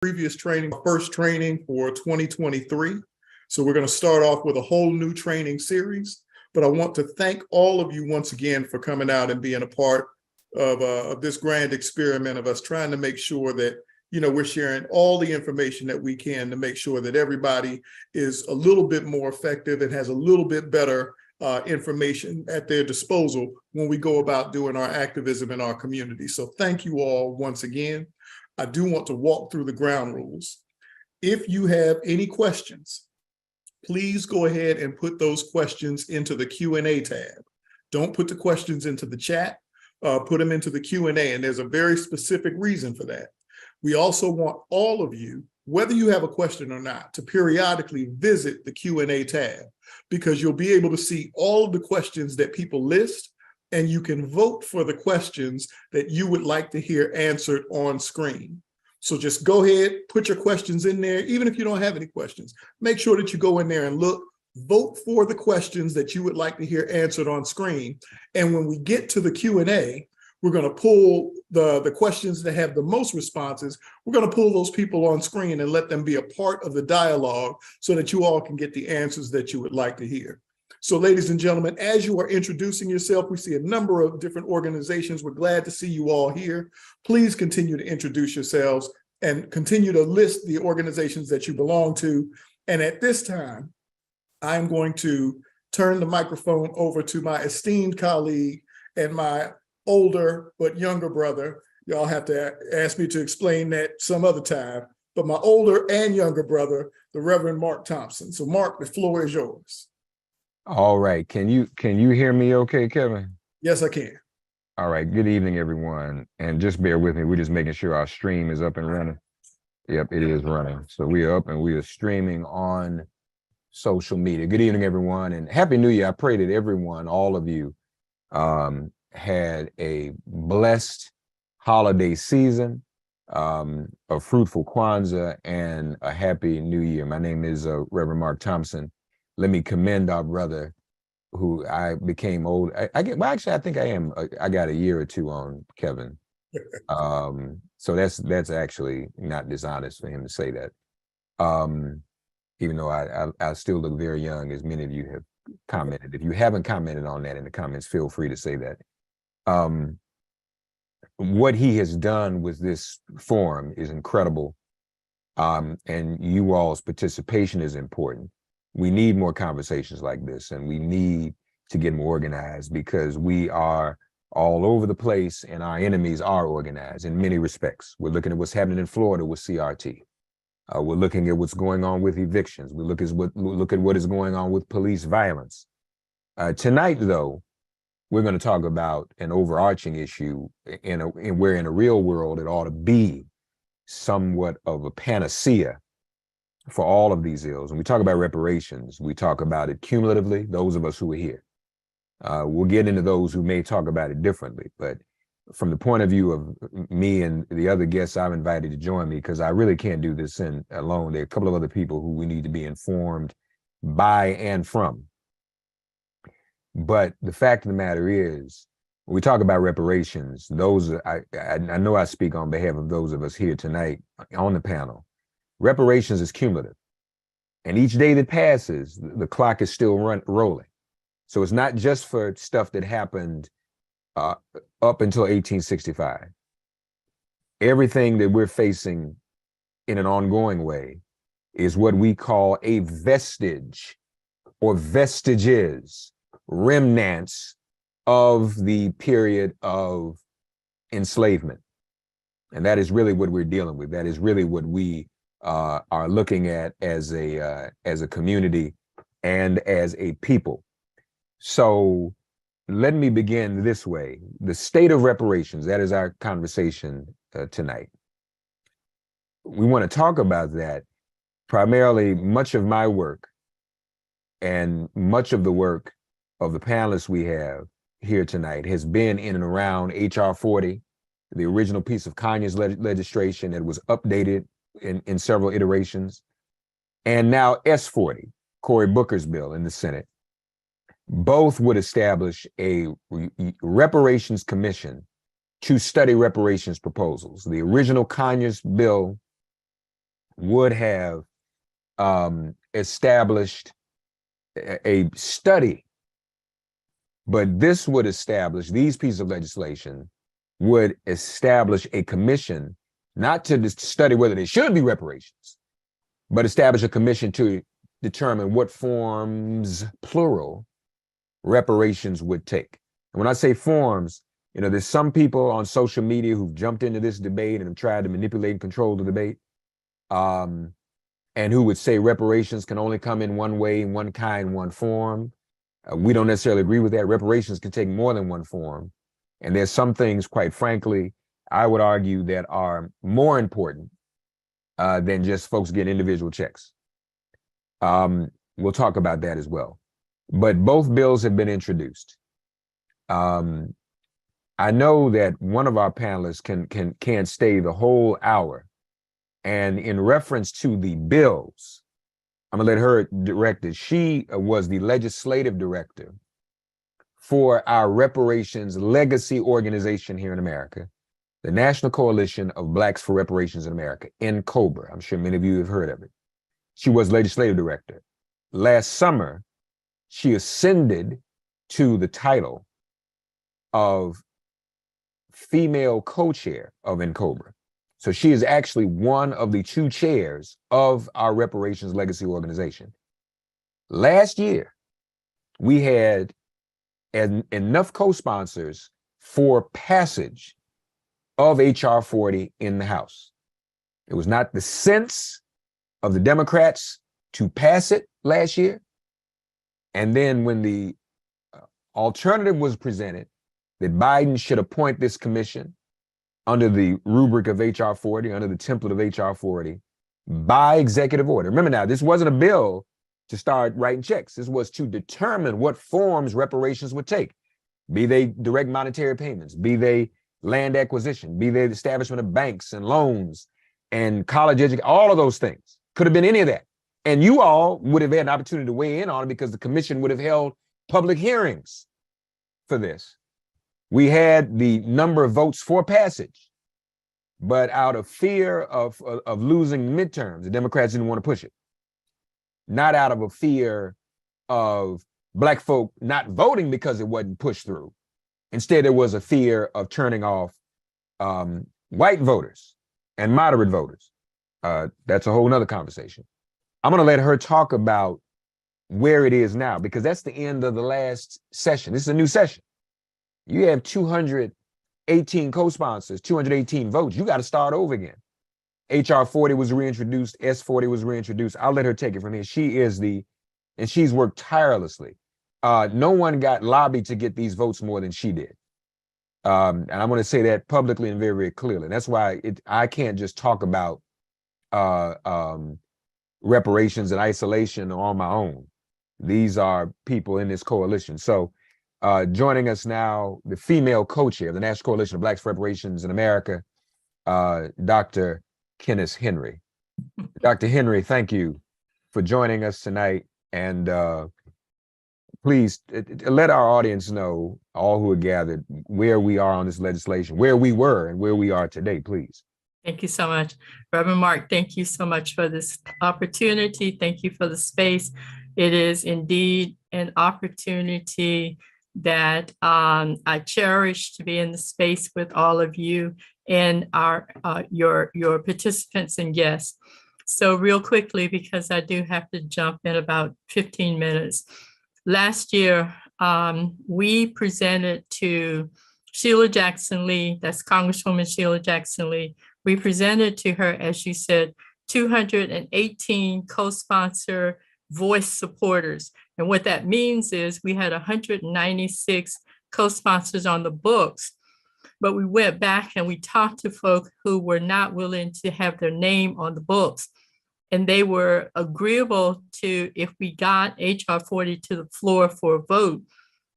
previous training, first training for 2023. So we're going to start off with a whole new training series. But I want to thank all of you once again for coming out and being a part of this grand experiment of us trying to make sure that, we're sharing all the information that we can to make sure that everybody is a little bit more effective and has a little bit better information at their disposal when we go about doing our activism in our community. So thank you all once again. I do want to walk through the ground rules. If you have any questions, please go ahead and put those questions into the Q&A tab. Don't put the questions into the chat, put them into the Q&A, and there's a very specific reason for that. We also want all of you, whether you have a question or not, to periodically visit the Q&A tab, because you'll be able to see all of the questions that people list, and you can vote for the questions that you would like to hear answered on screen. So just go ahead, put your questions in there. Even if you don't have any questions, make sure that you go in there and look, vote for the questions that you would like to hear answered on screen. And when we get to the Q&A, we're going to pull the questions that have the most responses. We're going to pull those people on screen and let them be a part of the dialogue so that you all can get the answers that you would like to hear. So ladies and gentlemen, as you are introducing yourself, we see a number of different organizations. We're glad to see you all here. Please continue to introduce yourselves and continue to list the organizations that you belong to. And at this time, I'm going to turn the microphone over to my esteemed colleague and my older but younger brother. Y'all have to ask me to explain that some other time, but my older and younger brother, the Reverend Mark Thompson. So Mark, the floor is yours. All right. Can you hear me okay, Kevin? Yes, I can. All right. Good evening, everyone. And just bear with me. We're just making sure our stream is up and running. Yep, it is running. So we are up and we are streaming on social media. Good evening, everyone, and Happy New Year. I pray that everyone, all of you, had a blessed holiday season, a fruitful Kwanzaa, and a Happy New Year. My name is Reverend Mark Thompson. Let me commend our brother, who I became old. I think I am. I got a year or two on Kevin. So that's actually not dishonest for him to say that. Even though I still look very young, as many of you have commented. If you haven't commented on that in the comments, feel free to say that. What he has done with this forum is incredible. And you all's participation is important. We need more conversations like this, and we need to get more organized, because we are all over the place and our enemies are organized in many respects. We're looking at what's happening in Florida with CRT. We're looking at what's going on with evictions. We look at what is going on with police violence. Tonight, though, we're going to talk about an overarching issue where in a real world it ought to be somewhat of a panacea for all of these ills. And we talk about reparations. We talk about it cumulatively, those of us who are here. We'll get into those who may talk about it differently, but from the point of view of me and the other guests I've invited to join me, because I really can't do this alone. There are a couple of other people who we need to be informed by and from. But the fact of the matter is, when we talk about reparations, I know I speak on behalf of those of us here tonight on the panel. Reparations is cumulative. And each day that passes, the clock is still rolling. So it's not just for stuff that happened up until 1865. Everything that we're facing in an ongoing way is what we call a vestige or vestiges, remnants of the period of enslavement. And that is really what we're dealing with. That is really what we are looking at as a community and as a people. So let me begin this way. The state of reparations, that is our conversation tonight. We want to talk about that. Primarily, much of my work and much of the work of the panelists we have here tonight has been in and around H.R. 40, the original piece of Kanye's legislation that was updated in several iterations, and now S-40, Cory Booker's bill in the Senate. Both would establish a reparations commission to study reparations proposals. The original Kanye's bill would have established a study, but this would establish, these pieces of legislation would establish a commission, not to study whether there should be reparations, but establish a commission to determine what forms, plural, reparations would take. And when I say forms, you know, there's some people on social media who've jumped into this debate and have tried to manipulate and control the debate, and who would say reparations can only come in one way, in one kind, one form. We don't necessarily agree with that. Reparations can take more than one form. And there's some things, quite frankly, I would argue that are more important than just folks getting individual checks. We'll talk about that as well. But both bills have been introduced. I know that one of our panelists can't stay the whole hour. And in reference to the bills, I'm gonna let her direct it. She was the legislative director for our reparations legacy organization here in America, the National Coalition of Blacks for Reparations in America, NCOBRA. I'm sure many of you have heard of it. She was legislative director. Last summer, she ascended to the title of female co-chair of NCOBRA. So she is actually one of the two chairs of our reparations legacy organization. Last year, we had enough co-sponsors for passage of H.R. 40 in the House. It was not the sense of the Democrats to pass it last year. And then when the alternative was presented, that Biden should appoint this commission under the rubric of H.R. 40, under the template of H.R. 40, by executive order. Remember now, this wasn't a bill to start writing checks. This was to determine what forms reparations would take, be they direct monetary payments, be they land acquisition, be they the establishment of banks and loans and college education, all of those things. Could have been any of that. And you all would have had an opportunity to weigh in on it because the commission would have held public hearings for this. We had the number of votes for passage, but out of fear of losing midterms, the Democrats didn't want to push it. Not out of a fear of Black folk not voting because it wasn't pushed through. Instead, there was a fear of turning off white voters and moderate voters. That's a whole nother conversation. I'm going to let her talk about where it is now, because that's the end of the last session. This is a new session. You have 218 co-sponsors, 218 votes. You got to start over again. H.R. 40 was reintroduced. S-40 was reintroduced. I'll let her take it from here. And she's worked tirelessly. No one got lobbied to get these votes more than she did. And I'm going to say that publicly and very, very clearly. And that's why I can't just talk about reparations in isolation or on my own. These are people in this coalition. So joining us now, the female co-chair of the National Coalition of Blacks for Reparations in America, Dr. Kenneth Henry. Dr. Henry, thank you for joining us tonight. And please let our audience know, all who are gathered, where we are on this legislation, where we were and where we are today, please. Thank you so much. Reverend Mark, thank you so much for this opportunity. Thank you for the space. It is indeed an opportunity that I cherish, to be in the space with all of you and your participants and guests. So real quickly, because I do have to jump in about 15 minutes. Last year, we presented to Sheila Jackson Lee, that's Congresswoman Sheila Jackson Lee. We presented to her, as you said, 218 co-sponsor voice supporters. And what that means is we had 196 co-sponsors on the books, but we went back and we talked to folk who were not willing to have their name on the books. And they were agreeable to, if we got H.R. 40 to the floor for a vote,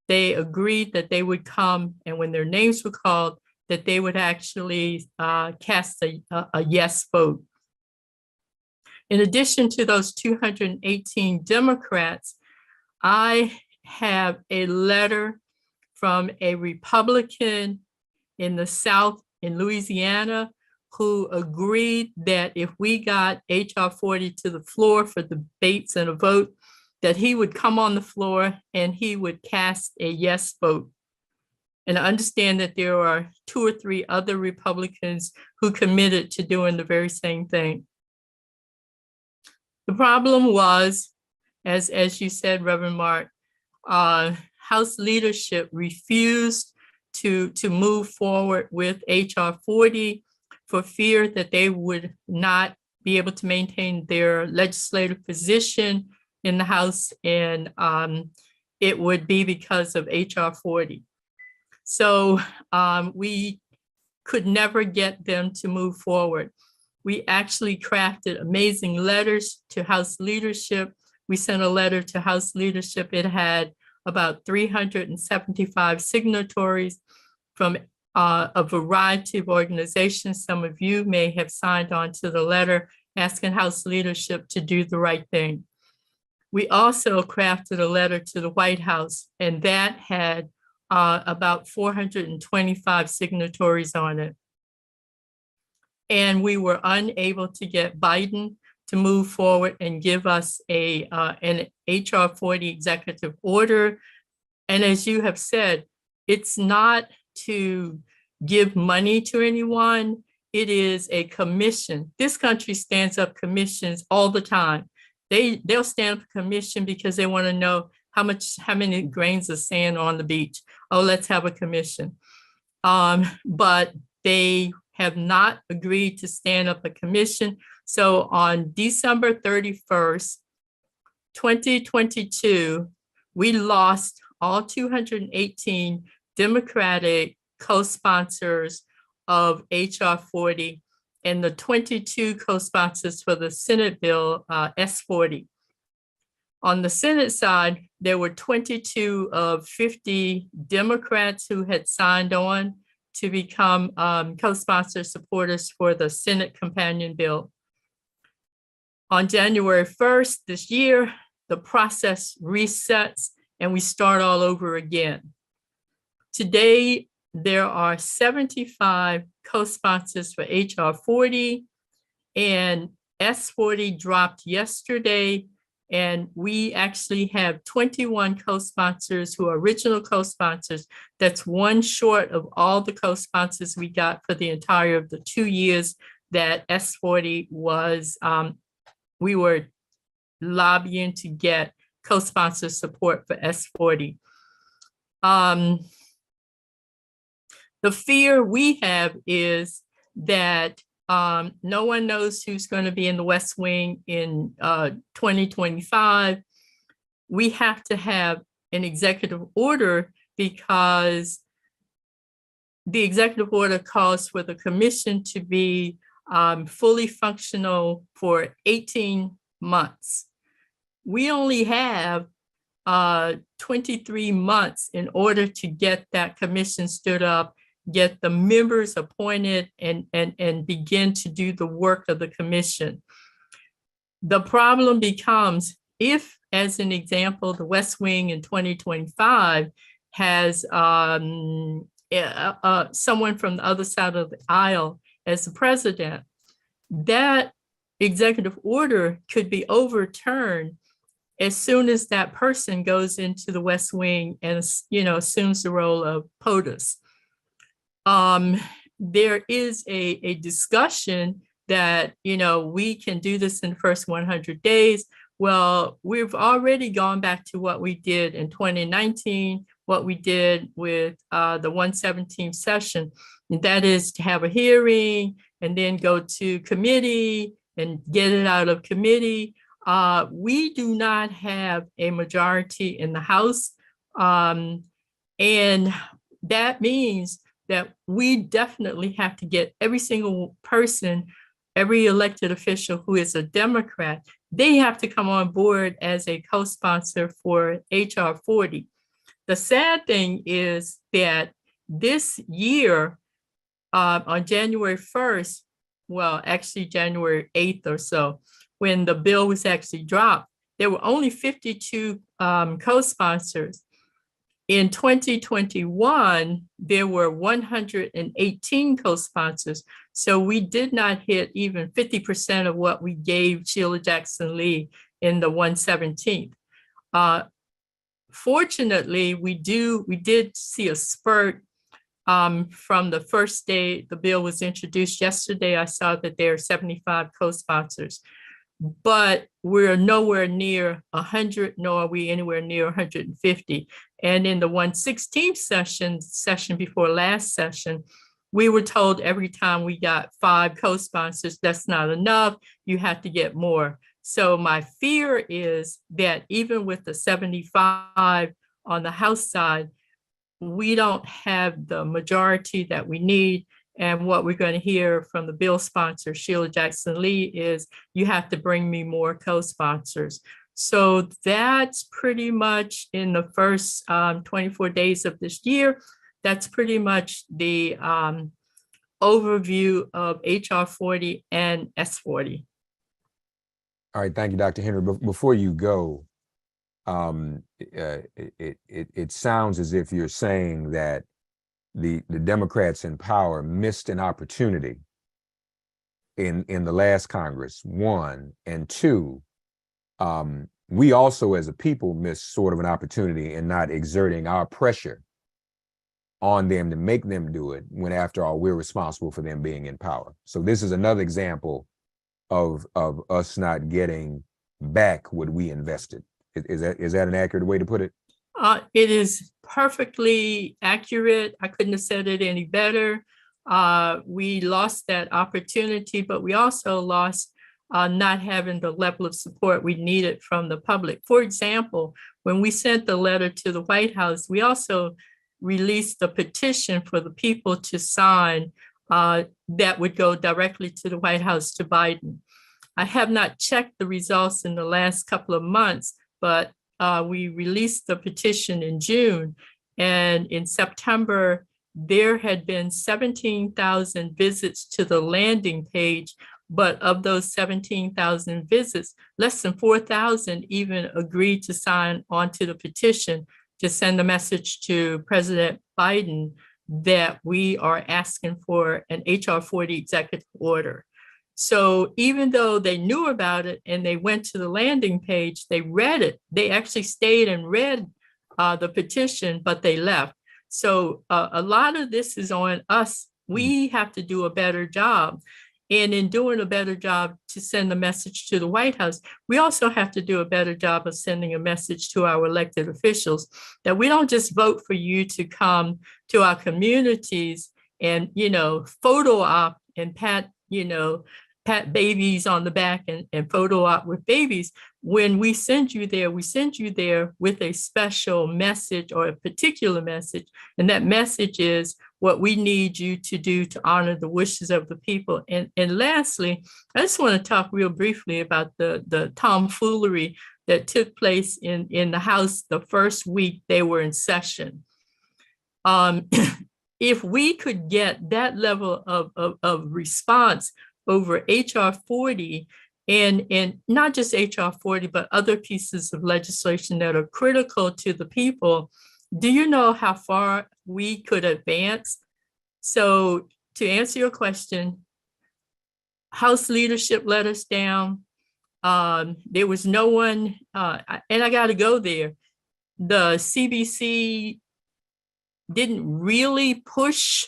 they agreed that they would come, and when their names were called, that they would actually cast a yes vote. In addition to those 218 Democrats, I have a letter from a Republican in the South in Louisiana who agreed that if we got HR 40 to the floor for debates and a vote, that he would come on the floor and he would cast a yes vote. And I understand that there are 2 or 3 other Republicans who committed to doing the very same thing. The problem was, as you said, Reverend Mark, House leadership refused to move forward with HR 40 for fear that they would not be able to maintain their legislative position in the House, and it would be because of HR 40. So we could never get them to move forward. We actually crafted amazing letters to House leadership. We sent a letter to House leadership. It had about 375 signatories from a variety of organizations. Some of you may have signed on to the letter asking House leadership to do the right thing. We also crafted a letter to the White House, and that had about 425 signatories on it. And we were unable to get Biden to move forward and give us an HR 40 executive order. And as you have said, it's not to give money to anyone. It is a commission. This country stands up commissions all the time. They'll stand up a commission because they want to know how many grains of sand on the beach. Oh, let's have a commission. But they have not agreed to stand up a commission. So on December 31st, 2022, we lost all 218 Democratic co-sponsors of HR 40 and the 22 co-sponsors for the Senate bill S40. On the Senate side, there were 22 of 50 Democrats who had signed on to become co-sponsor supporters for the Senate companion bill. On January 1st this year, the process resets and we start all over again. Today, there are 75 co-sponsors for HR 40, and S40 dropped yesterday, and we actually have 21 co-sponsors who are original co-sponsors. That's one short of all the co-sponsors we got for the entire of the 2 years that S40 was, we were lobbying to get co-sponsor support for S40. The fear we have is that no one knows who's going to be in the West Wing in 2025. We have to have an executive order because the executive order calls for the commission to be fully functional for 18 months. We only have 23 months in order to get that commission stood up, get the members appointed, and begin to do the work of the commission. The problem becomes if, as an example, the West Wing in 2025 has someone from the other side of the aisle as the president, that executive order could be overturned as soon as that person goes into the West Wing and assumes the role of POTUS. There is a discussion that, we can do this in the first 100 days. Well, we've already gone back to what we did in 2019, what we did with the 117th session, and that is to have a hearing and then go to committee and get it out of committee. We do not have a majority in the House, and that means that we definitely have to get every single person, every elected official who is a Democrat, they have to come on board as a co-sponsor for HR 40. The sad thing is that this year, on January 1st, well, actually January 8th or so, when the bill was actually dropped, there were only 52 co-sponsors. In 2021, there were 118 co-sponsors. So we did not hit even 50% of what we gave Sheila Jackson Lee in the 117th. Fortunately, we did see a spurt from the first day the bill was introduced. Yesterday, I saw that there are 75 co-sponsors, but we're nowhere near 100, nor are we anywhere near 150. And in the 116th session before last session, we were told every time we got 5 co-sponsors, that's not enough, you have to get more. So my fear is that even with the 75 on the House side, we don't have the majority that we need. And what we're going to hear from the bill sponsor, Sheila Jackson Lee, is you have to bring me more co-sponsors. So that's pretty much in the first 24 days of this year. That's pretty much the overview of HR 40 and S40. All right, thank you, Dr. Henry. Before you go, it sounds as if you're saying that the Democrats in power missed an opportunity in the last Congress, 1, and 2. We also as a people missed sort of an opportunity in not exerting our pressure on them to make them do it when, after all, we're responsible for them being in power. So this is another example of us not getting back what we invested. Is that an accurate way to put it? It is perfectly accurate. I couldn't have said it any better. We lost that opportunity, but we also lost not having the level of support we needed from the public. For example, when we sent the letter to the White House, we also released a petition for the people to sign that would go directly to the White House, to Biden. I have not checked the results in the last couple of months, but we released the petition in June, and in September, there had been 17,000 visits to the landing page, but of those 17,000 visits, less than 4,000 even agreed to sign onto the petition to send a message to President Biden that we are asking for an HR 40 executive order. So even though they knew about it and they went to the landing page, they read it. They actually stayed and read the petition, but they left. So a lot of this is on us. We have to do a better job. And in doing a better job to send a message to the White House, we also have to do a better job of sending a message to our elected officials that we don't just vote for you to come to our communities and, photo op and pat babies on the back and photo op with babies. When we send you there with a special message or a particular message. And that message is what we need you to do to honor the wishes of the people. And lastly, I just want to talk real briefly about the tomfoolery that took place in the House the first week they were in session. If we could get that level of response over HR 40 and not just HR 40, but other pieces of legislation that are critical to the people, do you know how far we could advance? So to answer your question, House leadership let us down. There was no one, and I got to go there. The CBC didn't really push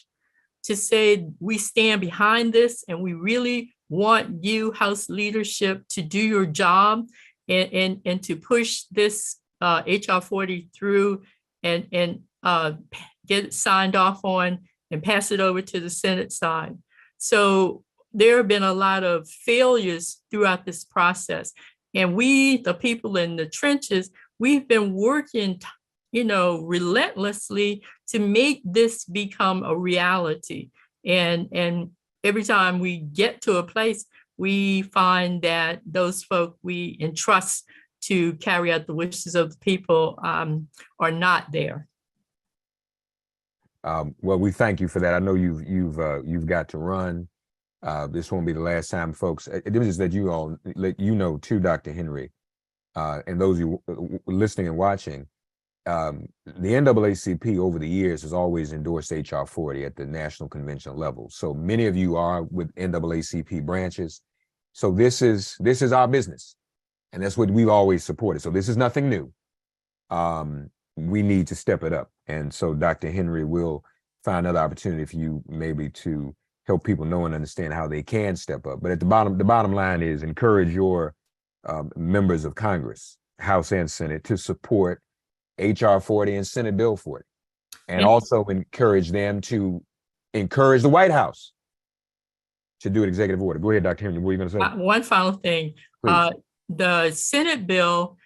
to say we stand behind this and we really want you, House leadership, to do your job and to push this HR 40 through and get it signed off on and pass it over to the Senate side. So there have been a lot of failures throughout this process. And we, the people in the trenches, we've been working relentlessly to make this become a reality. And every time we get to a place, we find that those folk we entrust to carry out the wishes of the people are not there. Well, we thank you for that. I know you've got to run. This won't be the last time, folks. It is that you all let you know too, Dr. Henry, and those of you listening and watching, the NAACP over the years has always endorsed HR 40 at the national convention level. So many of you are with NAACP branches. So this is our business, and that's what we've always supported. So this is nothing new. We need to step it up. And so Dr. Henry will find another opportunity for you maybe to help people know and understand how they can step up. But at the bottom line is encourage your members of Congress, House and Senate, to support HR 40 and Senate Bill 40. And also encourage them to encourage the White House to do an executive order. Go ahead, Dr. Henry, what are you going to say? One final thing. The Senate bill,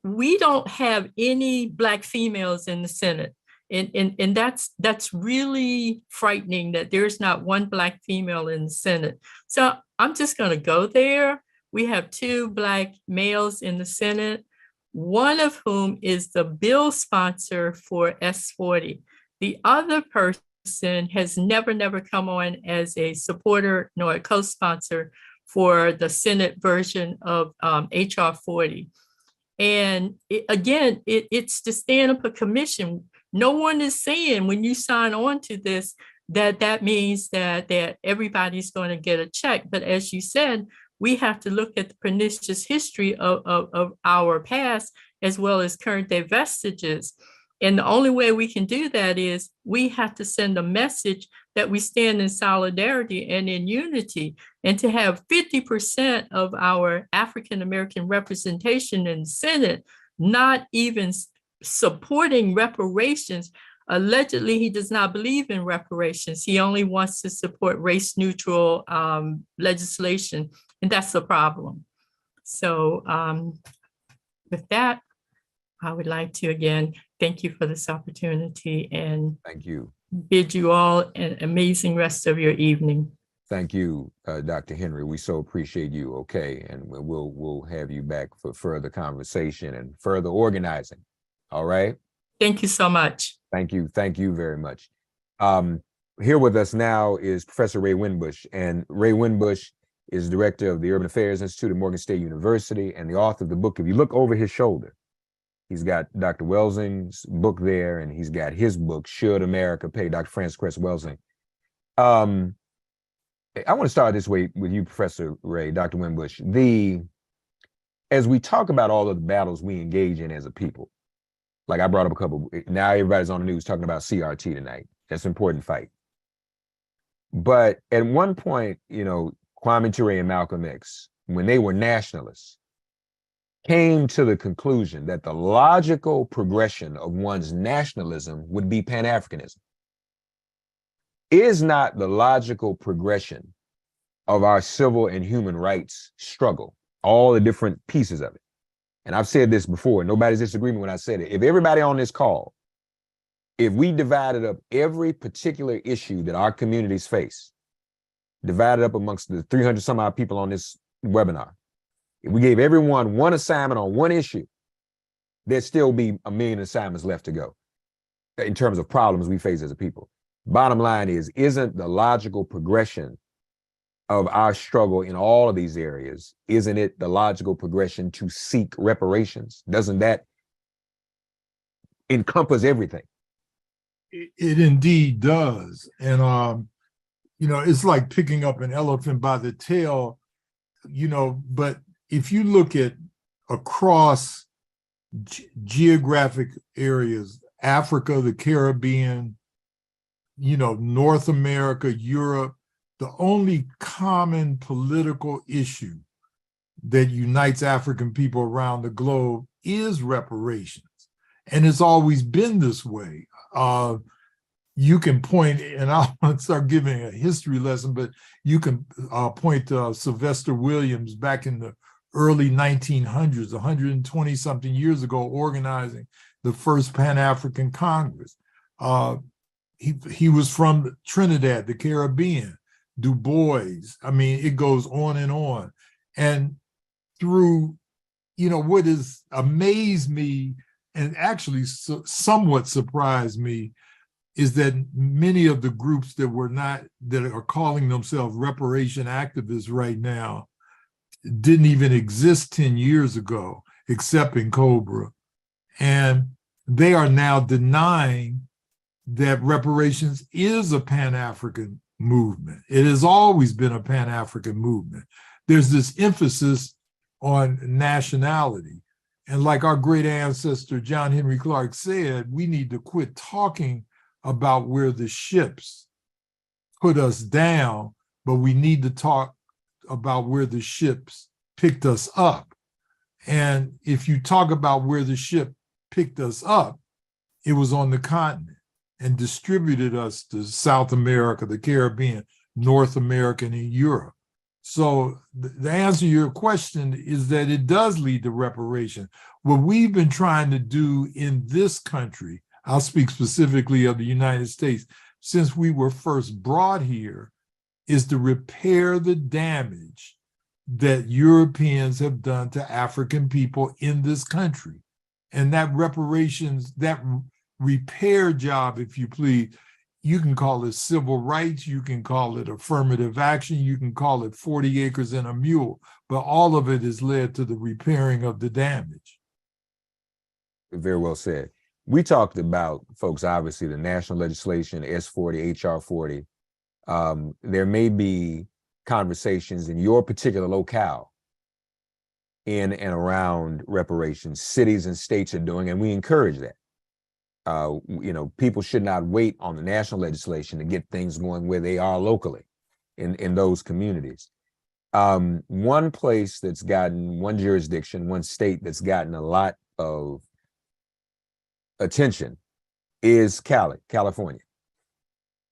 we don't have any Black females in the Senate. And that's really frightening that there's not one Black female in the Senate. So I'm just going to go there. We have 2 Black males in the Senate, one of whom is the bill sponsor for S40. The other person has never come on as a supporter nor a co-sponsor for the Senate version of HR 40. And it's to stand up a commission. No one is saying when you sign on to this that means that everybody's going to get a check. But as you said, we have to look at the pernicious history of our past as well as current day vestiges. And the only way we can do that is we have to send a message that we stand in solidarity and in unity. And to have 50% of our African-American representation in the Senate not even supporting reparations. Allegedly, he does not believe in reparations. He only wants to support race-neutral legislation, and that's the problem. So with that, I would like to again thank you for this opportunity and thank you. Bid you all an amazing rest of your evening. Thank you, Dr. Henry. We so appreciate you. Okay, and we'll have you back for further conversation and further organizing. All right. Thank you so much. Thank you. Thank you very much. Here with us now is Professor Ray Winbush, and Ray Winbush is director of the Urban Affairs Institute at Morgan State University and the author of the book. If you look over his shoulder, he's got Dr. Welsing's book there, and he's got his book, Should America Pay, Dr. Frances Cress Welsing. I want to start this way with you, Professor Ray, Dr. Winbush. As we talk about all of the battles we engage in as a people, like I brought up a couple, now everybody's on the news talking about CRT tonight. That's an important fight. But at one point, Kwame Ture and Malcolm X, when they were nationalists, came to the conclusion that the logical progression of one's nationalism would be Pan-Africanism. Is not the logical progression of our civil and human rights struggle, all the different pieces of it? And I've said this before, nobody's disagreeing when I said it. If everybody on this call, if we divided up every particular issue that our communities face, divided up amongst the 300 some odd people on this webinar, if we gave everyone one assignment on one issue, there'd still be 1 million assignments left to go in terms of problems we face as a people. Bottom line is, isn't the logical progression of our struggle in all of these areas, isn't it the logical progression to seek reparations? Doesn't that encompass everything? It indeed does. And, it's like picking up an elephant by the tail, but if you look at across geographic areas, Africa, the Caribbean, North America, Europe, the only common political issue that unites African people around the globe is reparations. And it's always been this way. You can point, and I'll start giving a history lesson, but you can point to Sylvester Williams back in the early 1900s, 120 something years ago, organizing the first Pan-African Congress. He was from Trinidad, the Caribbean, Du Bois. I mean, it goes on and on. And through, what has amazed me and actually somewhat surprised me is that many of the groups that are calling themselves reparation activists right now didn't even exist 10 years ago, except in Cobra. And they are now denying that reparations is a Pan-African movement. It has always been a Pan-African movement. There's this emphasis on nationality. And like our great ancestor, John Henry Clark said, we need to quit talking about where the ships put us down, but we need to talk about where the ships picked us up. And if you talk about where the ship picked us up, it was on the continent and distributed us to South America, the Caribbean, North America, and Europe. So the answer to your question is that it does lead to reparation. What we've been trying to do in this country, I'll speak specifically of the United States, since we were first brought here, is to repair the damage that Europeans have done to African people in this country. And that reparations, that repair job, if you please, you can call it civil rights, you can call it affirmative action, you can call it 40 acres and a mule, but all of it has led to the repairing of the damage. Very well said. We talked about, folks, obviously the national legislation, S40, HR 40. There may be conversations in your particular locale in and around reparations, cities and states are doing, and we encourage that. People should not wait on the national legislation to get things going where they are locally in those communities. One place that's gotten, one jurisdiction, one state that's gotten a lot of attention is California.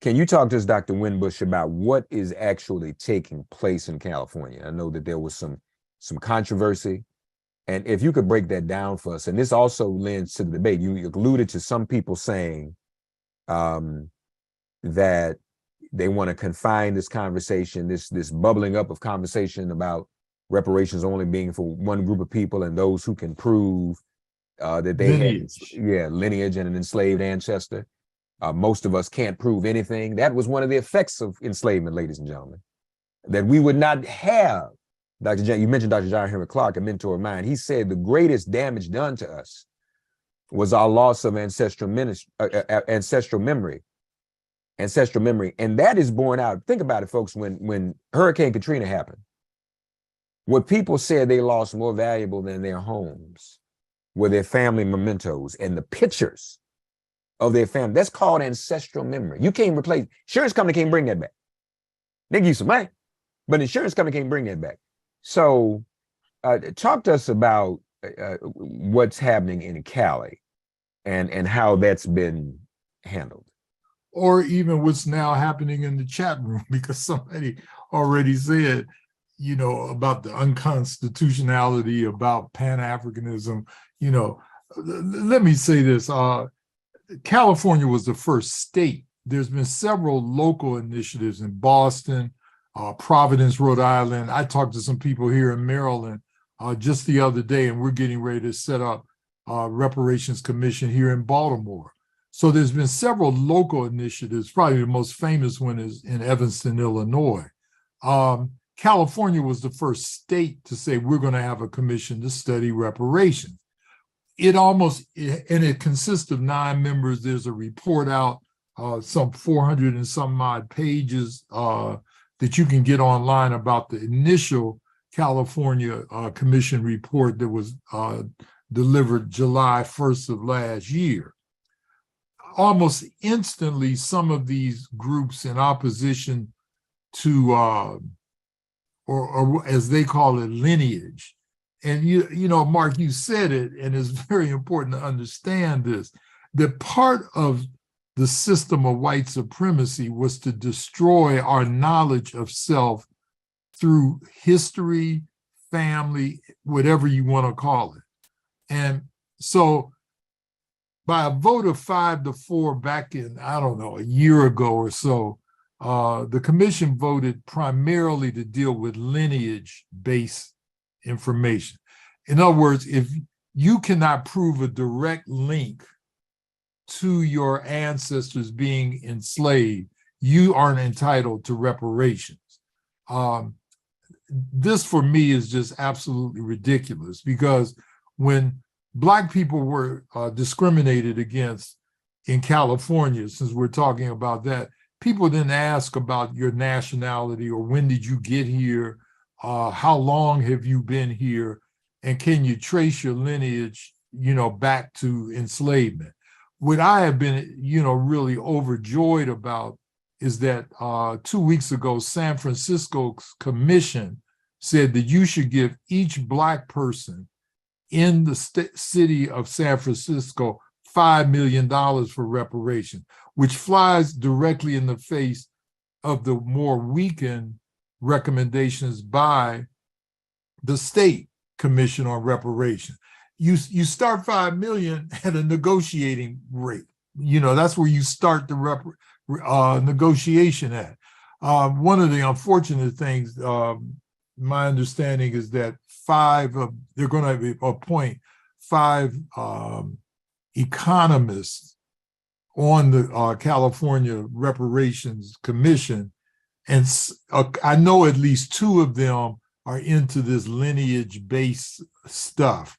Can you talk to us, Dr. Winbush, about what is actually taking place in California? I know that there was some controversy, and if you could break that down for us. And this also lends to the debate. You alluded to some people saying that they want to confine this conversation, this bubbling up of conversation about reparations only being for one group of people and those who can prove that they had lineage and an enslaved ancestor. Most of us can't prove anything. That was one of the effects of enslavement, ladies and gentlemen, that we would not have. You mentioned Dr. John Henry Clark, a mentor of mine. He said the greatest damage done to us was our loss of ancestral memory. And that is borne out. Think about it, folks, when Hurricane Katrina happened, what people said they lost more valuable than their homes were their family mementos and the pictures of their family. That's called ancestral memory. You can't replace, insurance company can't bring that back. They give you some money, but insurance company can't bring that back. So talk to us about what's happening in Cali and how that's been handled. Or even what's now happening in the chat room, because somebody already said, about the unconstitutionality, about Pan-Africanism. Let me say this. California was the first state. There's been several local initiatives in Boston, Providence, Rhode Island. I talked to some people here in Maryland just the other day, and we're getting ready to set up a reparations commission here in Baltimore. So there's been several local initiatives. Probably the most famous one is in Evanston, Illinois. California was the first state to say we're going to have a commission to study reparations. It consists of 9 members. There's a report out, some 400 and some odd pages that you can get online about the initial California Commission report that was delivered July 1st of last year. Almost instantly, some of these groups in opposition to, or as they call it, lineage. And Mark, you said it, and it's very important to understand this, that part of the system of white supremacy was to destroy our knowledge of self through history, family, whatever you want to call it. And so by a vote of 5-4 back in, a year ago or so, the commission voted primarily to deal with lineage-based information. In other words, if you cannot prove a direct link to your ancestors being enslaved, you aren't entitled to reparations. This for me is just absolutely ridiculous, because when Black people were discriminated against in California, since we're talking about that. People didn't ask about your nationality or when did you get here, how long have you been here, and can you trace your lineage, back to enslavement. What I have been, really overjoyed about is that 2 weeks ago, San Francisco's commission said that you should give each Black person in the city of San Francisco $5 million for reparation, which flies directly in the face of the more weakened recommendations by the state commission on reparation. You start 5 million at a negotiating rate. That's where you start the negotiation at. One of the unfortunate things, my understanding is that they're going to appoint 5 economists on the California Reparations Commission. And I know at least 2 of them are into this lineage-based stuff.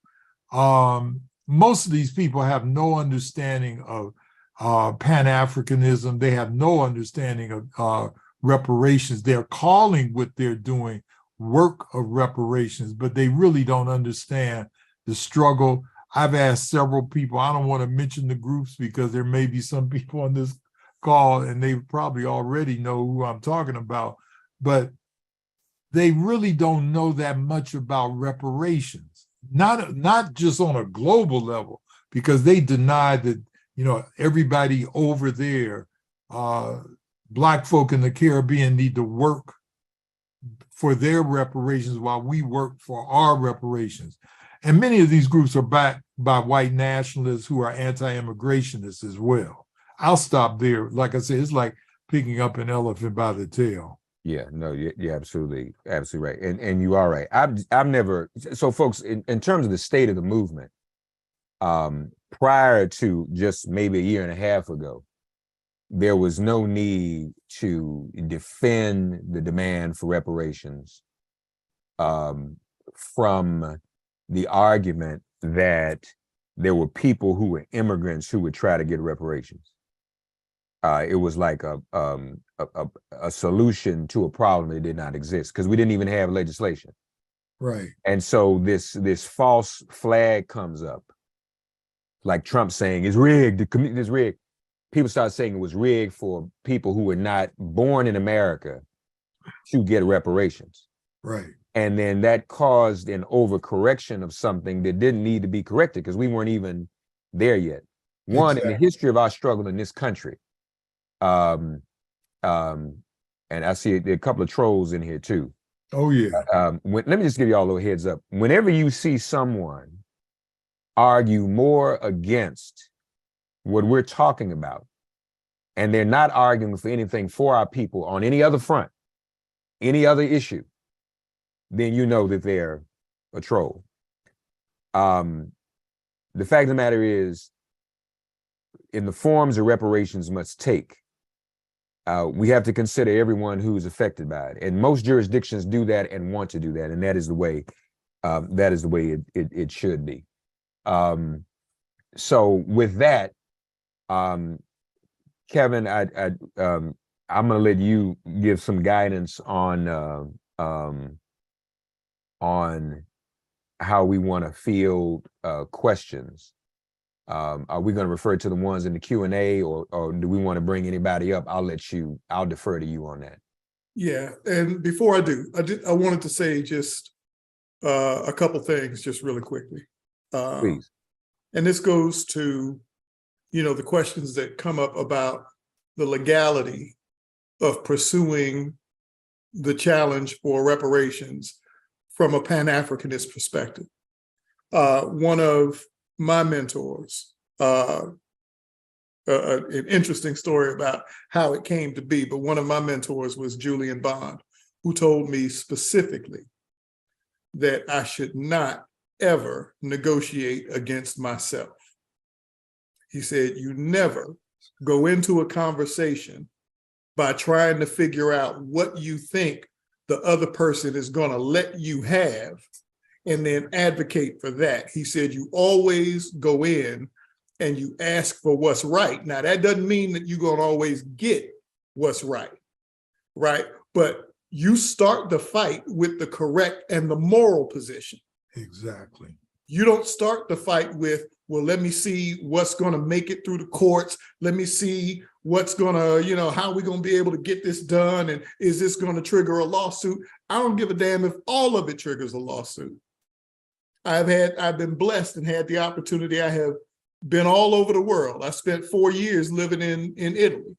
Most of these people have no understanding of Pan-Africanism. They have no understanding of reparations. They're calling what they're doing work of reparations, but they really don't understand the struggle. I've asked several people, I don't want to mention the groups because there may be some people on this call and they probably already know who I'm talking about, but they really don't know that much about reparations, not just on a global level, because they deny that, everybody over there, Black folk in the Caribbean need to work for their reparations while we work for our reparations. And many of these groups are backed by white nationalists who are anti-immigrationists as well. I'll stop there. Like I said, it's like picking up an elephant by the tail. Yeah, no, you're absolutely right. And you are right. I've never, so folks, in terms of the state of the movement, prior to just maybe a year and a half ago, there was no need to defend the demand for reparations from the argument that there were people who were immigrants who would try to get reparations. It was like a solution to a problem that did not exist because we didn't even have legislation. Right. And so this false flag comes up, like Trump saying it's rigged. The community is rigged. People start saying it was rigged for people who were not born in America to get reparations. Right. And then that caused an overcorrection of something that didn't need to be corrected because we weren't even there yet. One, Exactly. in the history of our struggle in this country, and I see a couple of trolls in here too. Oh, yeah. Let me just give you all a little heads up. Whenever you see someone argue more against what we're talking about, and they're not arguing for anything for our people on any other front, any other issue, then you know that they're a troll. The fact of the matter is, in the forms the reparations must take, we have to consider everyone who is affected by it. And most jurisdictions do that and want to do that. And that is the way it should be. So with that, Kevin, I'm going to let you give some guidance on how we want to field questions. Are we going to refer to the ones in the Q&A, or do we want to bring anybody up? I'll defer to you on that. Yeah, and before I do, I wanted to say just a couple things just really quickly. Please. And this goes to, the questions that come up about the legality of pursuing the challenge for reparations from a Pan-Africanist perspective. One of my mentors, an interesting story about how it came to be, but one of my mentors was Julian Bond, who told me specifically that I should not ever negotiate against myself. He said, you never go into a conversation by trying to figure out what you think the other person is going to let you have and then advocate for that. He said, you always go in and you ask for what's right. Now, that doesn't mean that you're going to always get what's right, right? But you start the fight with the correct and the moral position. Exactly. You don't start the fight with, well, let me see what's going to make it through the courts. Let me see what's going to, how are we going to be able to get this done? And is this going to trigger a lawsuit? I don't give a damn if all of it triggers a lawsuit. I've been blessed and had the opportunity. I have been all over the world. I spent 4 years living in Italy.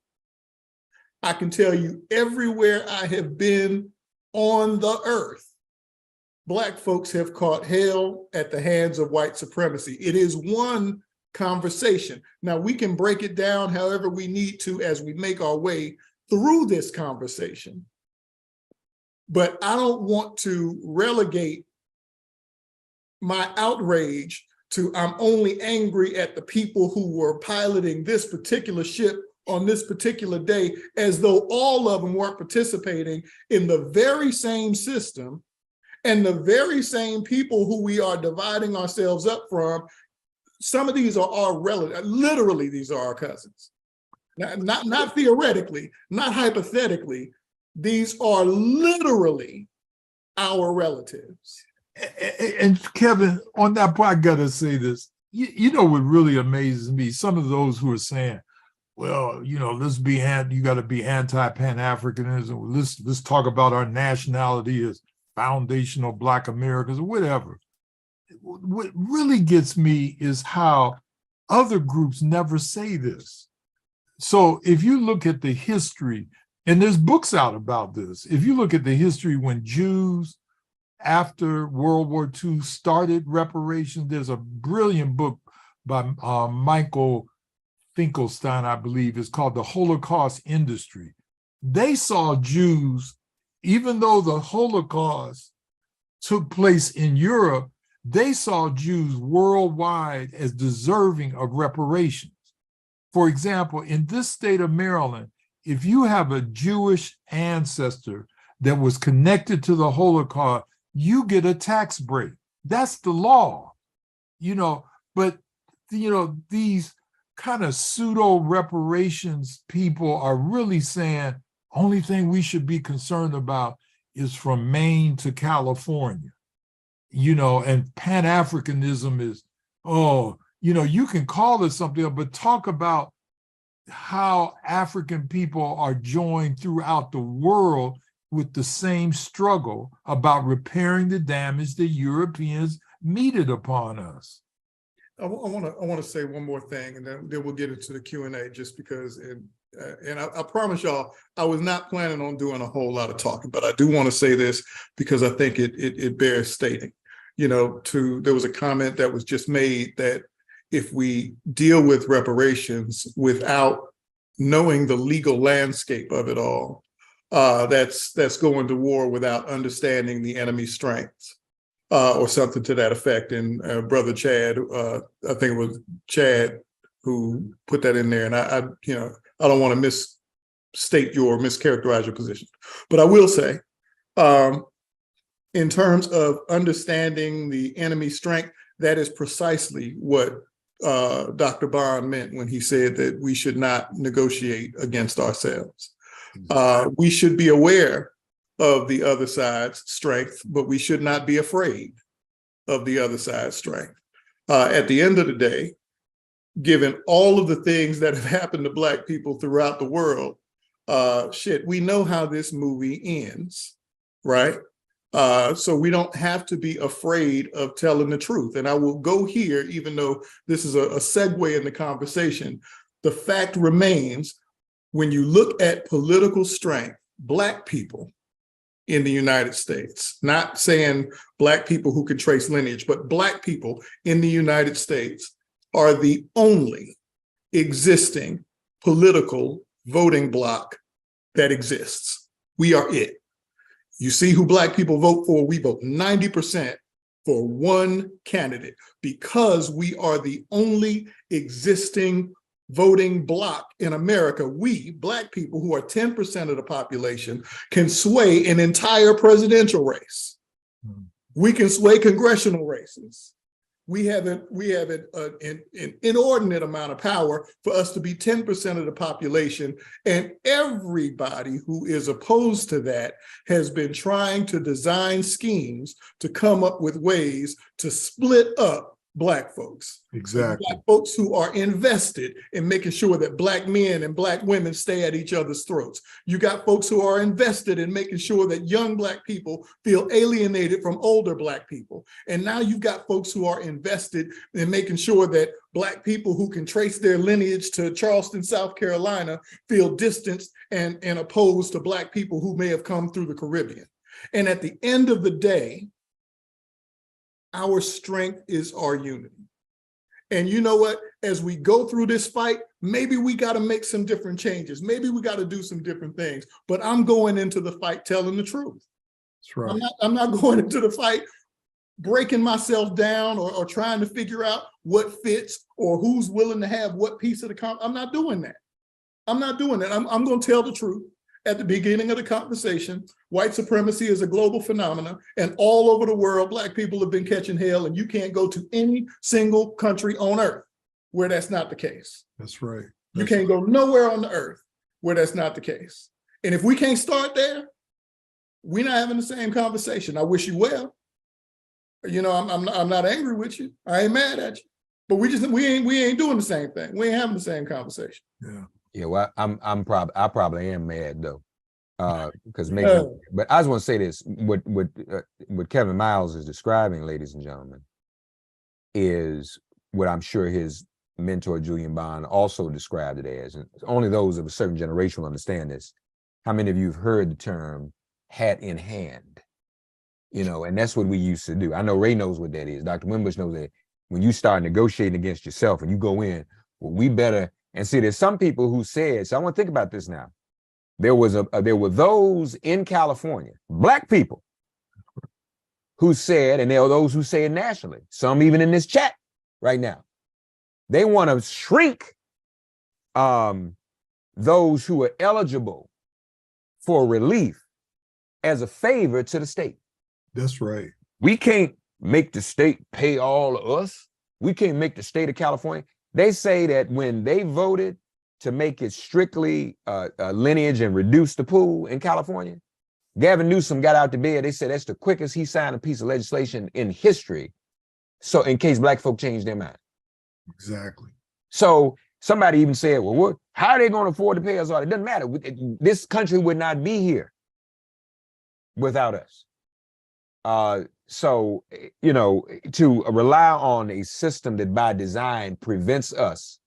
I can tell you everywhere I have been on the earth, Black folks have caught hell at the hands of white supremacy. It is one conversation. Now, we can break it down however we need to as we make our way through this conversation. But I don't want to relegate my outrage to I'm only angry at the people who were piloting this particular ship on this particular day, as though all of them weren't participating in the very same system and the very same people who we are dividing ourselves up from. Some of these are our relatives. Literally, these are our cousins. Not theoretically, not hypothetically. These are literally our relatives. And Kevin, on that point, I gotta say this. You know what really amazes me? Some of those who are saying, well, you got to be anti-Pan-Africanism. Let's talk about our nationality as foundational Black Americans or whatever. What really gets me is how other groups never say this. So if you look at the history, and there's books out about this, if you look at the history when Jews after World War II started reparations, there's a brilliant book by Michael Finkelstein, I believe. It's called The Holocaust Industry. They saw Jews, even though the Holocaust took place in Europe, they saw Jews worldwide as deserving of reparations. For example, in this state of Maryland, if you have a Jewish ancestor that was connected to the Holocaust, you get a tax break. That's the law, but these kind of pseudo reparations people are really saying only thing we should be concerned about is from Maine to California, and Pan-Africanism is, you can call it something else, but talk about how African people are joined throughout the world with the same struggle about repairing the damage that Europeans meted upon us. I want to say one more thing, and then we'll get into the Q&A, just because, and I promise y'all, I was not planning on doing a whole lot of talking, but I do want to say this because I think it bears stating. There was a comment that was just made that if we deal with reparations without knowing the legal landscape of it all, that's going to war without understanding the enemy's strengths. Or something to that effect. And Brother Chad, I think it was Chad who put that in there. And I don't want to misstate mischaracterize your position. But I will say, in terms of understanding the enemy's strength, that is precisely what Dr. Bond meant when he said that we should not negotiate against ourselves. We should be aware of the other side's strength, but we should not be afraid of the other side's strength. At the end of the day, given all of the things that have happened to Black people throughout the world, we know how this movie ends, right? So we don't have to be afraid of telling the truth. And I will go here, even though this is a segue in the conversation. The fact remains, when you look at political strength, Black people in the United States, not saying Black people who can trace lineage, but Black people in the United States are the only existing political voting bloc that exists. We are it. You see who Black people vote for? We vote 90% for one candidate because we are the only existing voting bloc in America. We, Black people, who are 10% of the population, can sway an entire presidential race. We can sway congressional races. We have an inordinate amount of power for us to be 10% of the population. And everybody who is opposed to that has been trying to design schemes to come up with ways to split up Black folks. Exactly. Black folks who are invested in making sure that Black men and Black women stay at each other's throats. You got folks who are invested in making sure that young Black people feel alienated from older Black people. And now you've got folks who are invested in making sure that Black people who can trace their lineage to Charleston, South Carolina, feel distanced and opposed to Black people who may have come through the Caribbean. And at the end of the day, our strength is our unity. And you know what? As we go through this fight, maybe we got to make some different changes. Maybe we got to do some different things. But I'm going into the fight telling the truth. That's right. I'm not going into the fight breaking myself down or trying to figure out what fits or who's willing to have what piece of the I'm not doing that. I'm not doing that. I'm going to tell the truth. At the beginning of the conversation, white supremacy is a global phenomenon, and all over the world, Black people have been catching hell, and you can't go to any single country on earth where that's not the case. That's right. You can't go nowhere on the earth where that's not the case. And if we can't start there, we're not having the same conversation. I wish you well. You know, I'm not angry with you. I ain't mad at you. But we ain't doing the same thing. We ain't having the same conversation. Yeah. Yeah, well, I probably am mad though, because maybe. But I just want to say this: what Kevin Miles is describing, ladies and gentlemen, is what I'm sure his mentor Julian Bond also described it as. And only those of a certain generation will understand this. How many of you have heard the term "hat in hand"? You know, and that's what we used to do. I know Ray knows what that is. Dr. Wimbush knows that when you start negotiating against yourself and you go in, well, we better. And see, there's some people who said, so I want to think about this now. There were those in California, Black people, who said, and there are those who say it nationally, some even in this chat right now, they want to shrink those who are eligible for relief as a favor to the state. That's right. We can't make the state pay all of us. We can't make the state of California. They say that when they voted to make it strictly lineage and reduce the pool in California, Gavin Newsom got out to bed. They said that's the quickest he signed a piece of legislation in history. So in case Black folk change their mind. Exactly. So somebody even said, well, how are they going to afford to pay us all? It doesn't matter. This country would not be here without us. So, you know, to rely on a system that by design prevents us,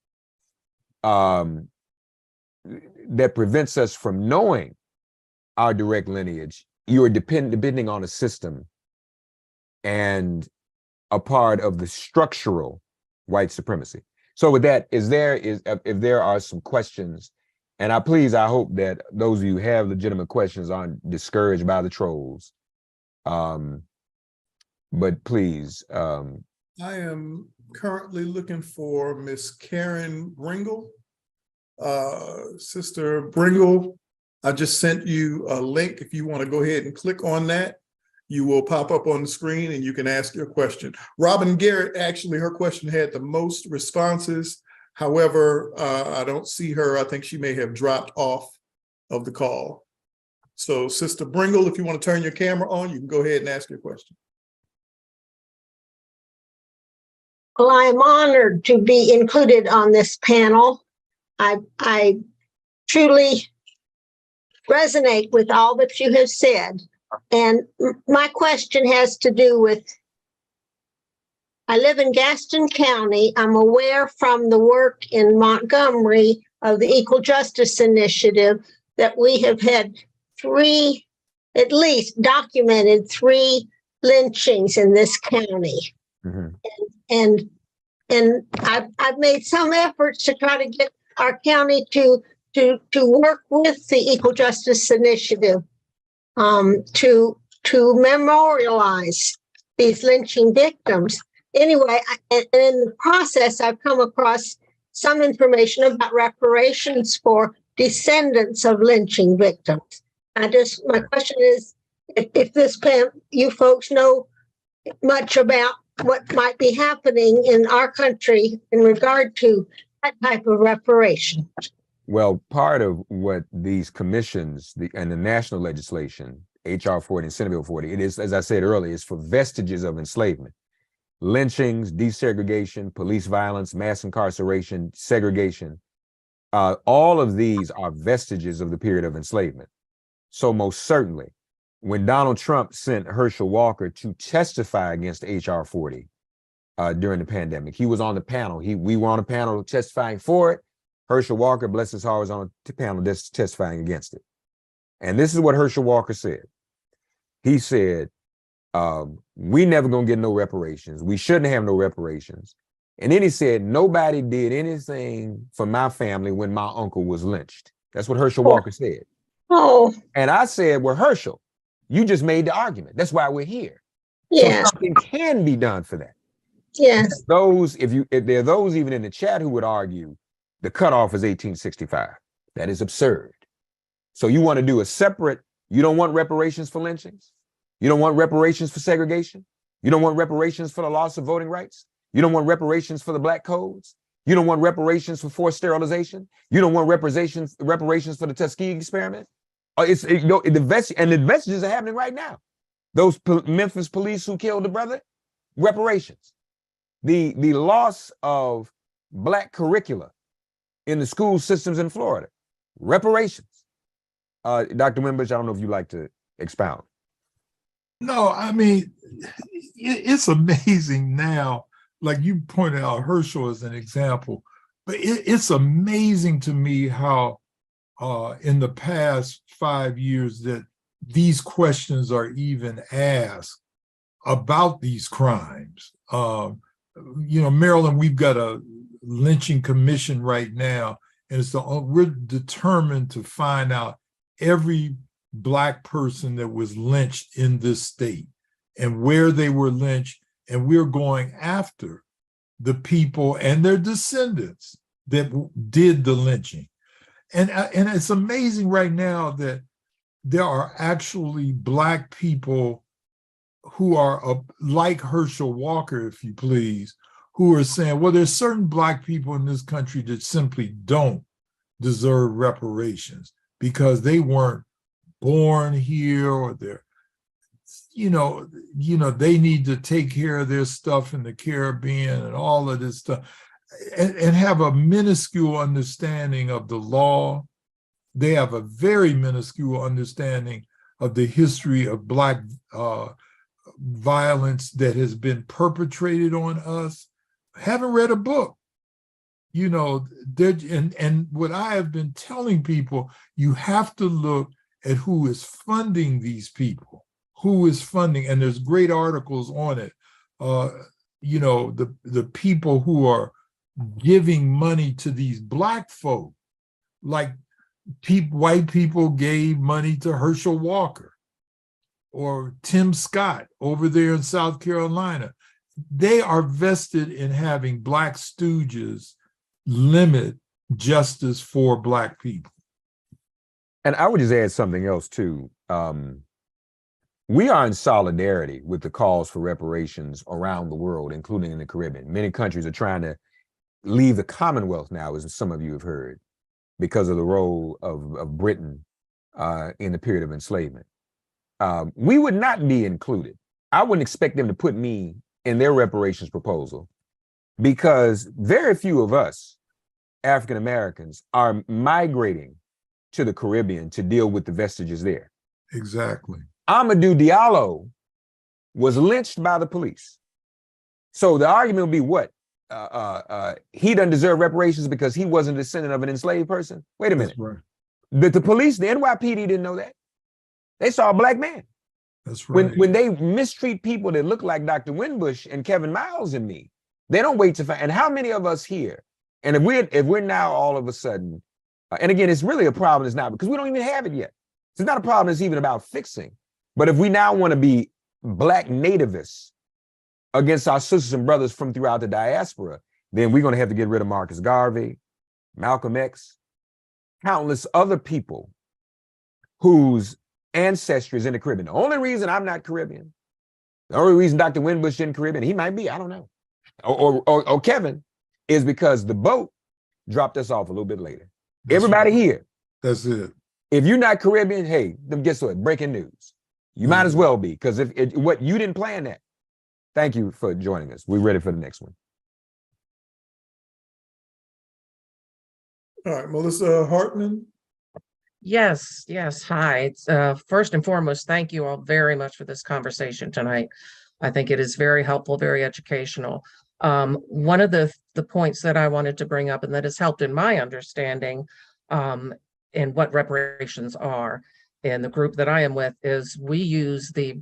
that prevents us from knowing our direct lineage, you are depending on a system and a part of the structural white supremacy. So with that, if there are some questions, and I hope that those of you who have legitimate questions aren't discouraged by the trolls. But please. I am currently looking for Miss Karen Bringle. Sister Bringle, I just sent you a link. If you want to go ahead and click on that, you will pop up on the screen and you can ask your question. Robin Garrett, actually, her question had the most responses. However, I don't see her. I think she may have dropped off of the call. So Sister Bringle, if you want to turn your camera on, you can go ahead and ask your question. Well, I am honored to be included on this panel. I truly resonate with all that you have said. And my question has to do with, I live in Gaston County. I'm aware from the work in Montgomery of the Equal Justice Initiative that we have had at least documented 3 lynchings in this county. Mm-hmm. And I've made some efforts to try to get our county to work with the Equal Justice Initiative to memorialize these lynching victims. Anyway, and in the process, I've come across some information about reparations for descendants of lynching victims. My question is, if this you folks know much about what might be happening in our country in regard to that type of reparation. Well, part of what these commissions and the national legislation, HR 40 and Senate Bill 40, it is, as I said earlier, is for vestiges of enslavement. Lynchings, desegregation, police violence, mass incarceration, segregation. All of these are vestiges of the period of enslavement. So most certainly, when Donald Trump sent Herschel Walker to testify against HR 40 during the pandemic, he was on the panel. We were on a panel testifying for it. Herschel Walker, bless his heart, was on a panel testifying against it. And this is what Herschel Walker said. He said, we never gonna get no reparations. We shouldn't have no reparations. And then he said, nobody did anything for my family when my uncle was lynched. That's what Herschel Walker said. Oh, And I said, well, Herschel, you just made the argument. That's why we're here. yes, So something can be done for that. yes. If there are those even in the chat who would argue the cutoff is 1865, that is absurd. So you want to do a separate, you don't want reparations for lynchings? You don't want reparations for segregation? You don't want reparations for the loss of voting rights? You don't want reparations for the black codes? You don't want reparations for forced sterilization? You don't want reparations for the Tuskegee experiment? The vestiges are happening right now. Those Memphis police who killed the brother, reparations. The loss of black curricula in the school systems in Florida, reparations. Dr. Wimbush, I don't know if you'd like to expound. No, I mean, it's amazing now. Like you pointed out Herschel as an example, but it's amazing to me how in the past 5 years that these questions are even asked about these crimes. Maryland, we've got a lynching commission right now, and we're determined to find out every Black person that was lynched in this state and where they were lynched, and we're going after the people and their descendants that did the lynching. And it's amazing right now that there are actually Black people who are like Herschel Walker, if you please, who are saying, well, there's certain Black people in this country that simply don't deserve reparations because they weren't born here, or they're, they need to take care of their stuff in the Caribbean and all of this stuff, and have a minuscule understanding of the law. They have a very minuscule understanding of the history of Black violence that has been perpetrated on us. Haven't read a book. And what I have been telling people, you have to look at who is funding these people, who is funding, and there's great articles on it. The people who are giving money to these Black folk, like white people gave money to Herschel Walker or Tim Scott over there in South Carolina. They are vested in having Black stooges limit justice for Black people. And I would just add something else too. We are in solidarity with the calls for reparations around the world, including in the Caribbean. Many countries are trying to leave the Commonwealth now, as some of you have heard, because of the role of Britain in the period of enslavement. We would not be included. I wouldn't expect them to put me in their reparations proposal, because very few of us, African Americans, are migrating to the Caribbean to deal with the vestiges there. Exactly. Amadou Diallo was lynched by the police. So the argument would be what? He doesn't deserve reparations because he wasn't a descendant of an enslaved person? Wait a minute. That's right. The police, the NYPD didn't know that. They saw a Black man. That's right. When they mistreat people that look like Dr. Wimbush and Kevin Miles and me, they don't wait to find. And how many of us here, and if we're now all of a sudden, and again, it's really a problem. It's not because we don't even have it yet. It's not a problem. It's even about fixing. But if we now want to be Black nativists against our sisters and brothers from throughout the diaspora, then we're going to have to get rid of Marcus Garvey, Malcolm X, countless other people whose ancestry is in the Caribbean. The only reason I'm not Caribbean, The only reason Dr. Winbush in Caribbean, he might be, I don't know. Or Kevin, is because the boat dropped us off a little bit later. That's Everybody right. here, That's it. if you're not Caribbean, hey, then guess what? Breaking news. You might as well be, because if what you didn't plan that. Thank you for joining us. We're ready for the next one. All right, Melissa Hartman. Yes, yes. Hi. It's, first and foremost, thank you all very much for this conversation tonight. I think it is very helpful, very educational. One of the points that I wanted to bring up, and that has helped in my understanding in what reparations are, and the group that I am with, is we use the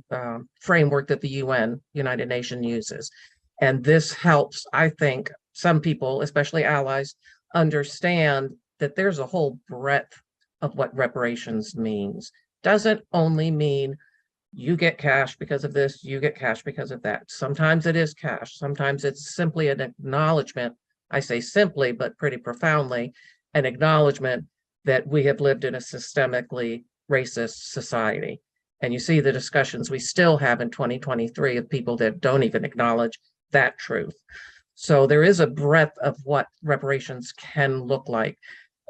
framework that the UN, United Nations, uses. And this helps, I think, some people, especially allies, understand that there's a whole breadth of what reparations means. Doesn't only mean you get cash because of this, you get cash because of that. Sometimes it is cash. Sometimes it's simply an acknowledgement. I say simply, but pretty profoundly, an acknowledgement that we have lived in a systemically racist society. And you see the discussions we still have in 2023 of people that don't even acknowledge that truth. So there is a breadth of what reparations can look like.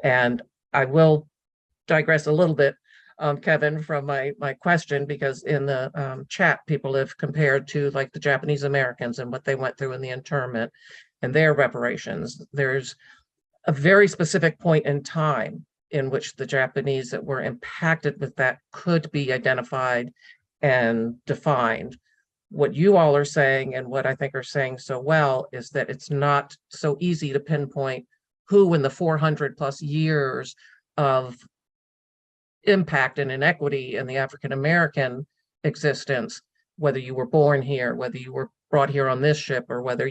And I will digress a little bit, Kevin, from my question, because in the chat, people have compared to like the Japanese Americans and what they went through in the internment and their reparations. There's a very specific point in time in which the Japanese that were impacted with that could be identified and defined. What you all are saying, and what I think are saying so well, is that it's not so easy to pinpoint who in the 400 plus years of impact and inequity in the African-American existence, whether you were born here, whether you were brought here on this ship, or whether,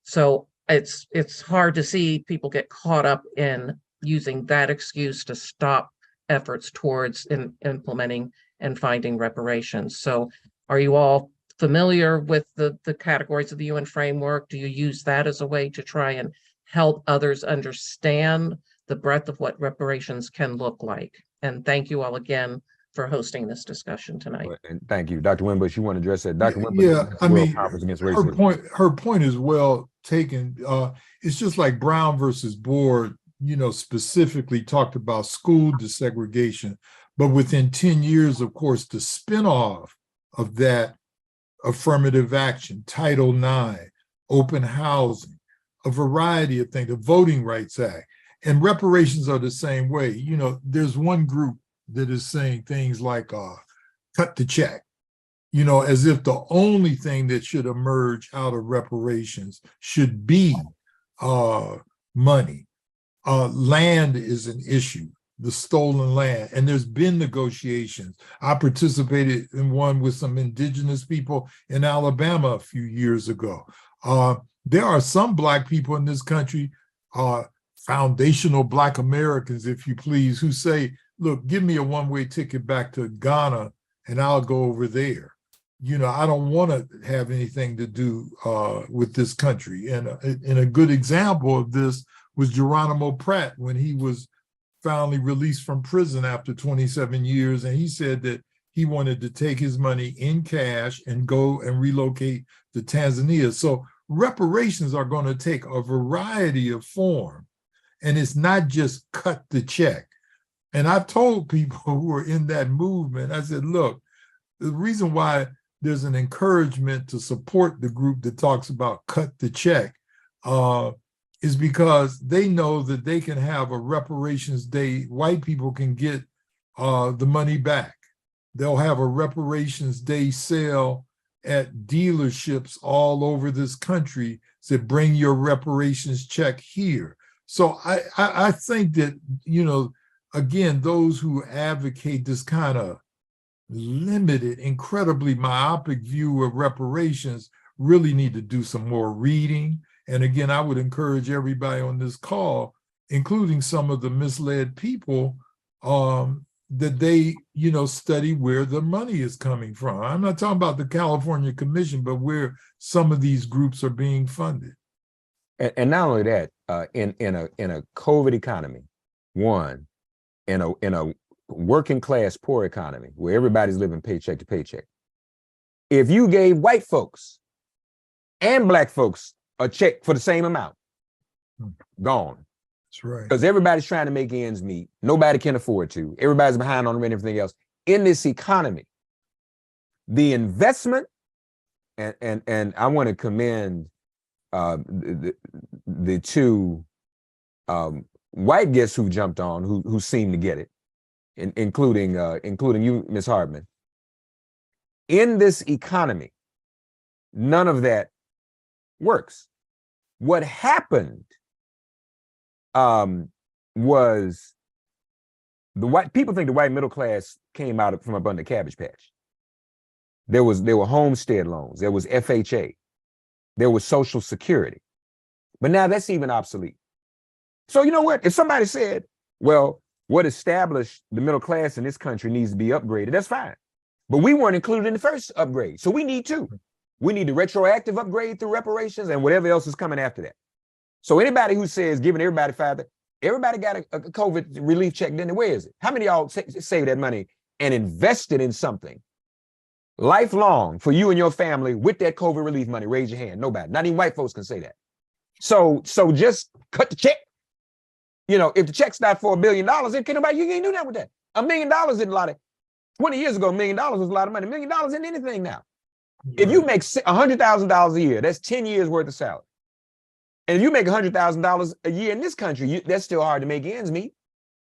so it's hard to see people get caught up in using that excuse to stop efforts towards implementing and finding reparations. So are you all familiar with the categories of the UN framework? Do you use that as a way to try and help others understand the breadth of what reparations can look like? And thank you all again for hosting this discussion tonight. And thank you. Dr. Winbush, you want to address that? Dr. Winbush, Yeah, I mean, Conference Against her Racism. point is well taken. It's just like Brown versus Board, specifically talked about school desegregation, but within 10 years, of course, the spinoff of that affirmative action, Title IX, open housing, a variety of things, the Voting Rights Act, and reparations are the same way. There's one group that is saying things like cut the check, as if the only thing that should emerge out of reparations should be money. Land is an issue, the stolen land, and there's been negotiations. I participated in one with some indigenous people in Alabama a few years ago. There are some Black people in this country, foundational Black Americans, if you please, who say, look, give me a one-way ticket back to Ghana and I'll go over there. I don't want to have anything to do with this country. And a good example of this was Geronimo Pratt when he was finally released from prison after 27 years. And he said that he wanted to take his money in cash and go and relocate to Tanzania. So reparations are going to take a variety of forms. And it's not just cut the check. And I've told people who are in that movement, I said, look, the reason why there's an encouragement to support the group that talks about cut the check is because they know that they can have a reparations day. White people can get the money back. They'll have a reparations day sale at dealerships all over this country that bring your reparations check here. So I think that, again, those who advocate this kind of limited, incredibly myopic view of reparations really need to do some more reading. And again, I would encourage everybody on this call, including some of the misled people, that they, study where the money is coming from. I'm not talking about the California Commission, but where some of these groups are being funded. And not only that, in a COVID economy, in a working class poor economy where everybody's living paycheck to paycheck, if you gave white folks and black folks a check for the same amount, gone. That's right. Because everybody's trying to make ends meet. Nobody can afford to. Everybody's behind on rent and everything else. In this economy, the investment, and I want to commend the two white guests who jumped on, who seemed to get it, including you, Ms. Hardman. In this economy, none of that works. What happened was people think the white middle class came out from up under Cabbage Patch. There were homestead loans, there was FHA, there was Social Security, but now that's even obsolete. So you know what? If somebody said, well, what established the middle class in this country needs to be upgraded, that's fine. But we weren't included in the first upgrade, so we need two. We need the retroactive upgrade through reparations and whatever else is coming after that. So anybody who says giving everybody everybody got a COVID relief check, then where is it? How many of y'all save that money and invested in something lifelong for you and your family with that COVID relief money? Raise your hand. Nobody. Not even white folks can say that. So just cut the check. You know, if the check's not for $1 billion, then can't nobody, you can't do that with that. $1 million isn't a lot of, 20 years ago, $1 million was a lot of money. $1 million isn't anything now. If you make $100,000 a year, that's 10 years worth of salary. And if you make $100,000 a year in this country, that's still hard to make ends meet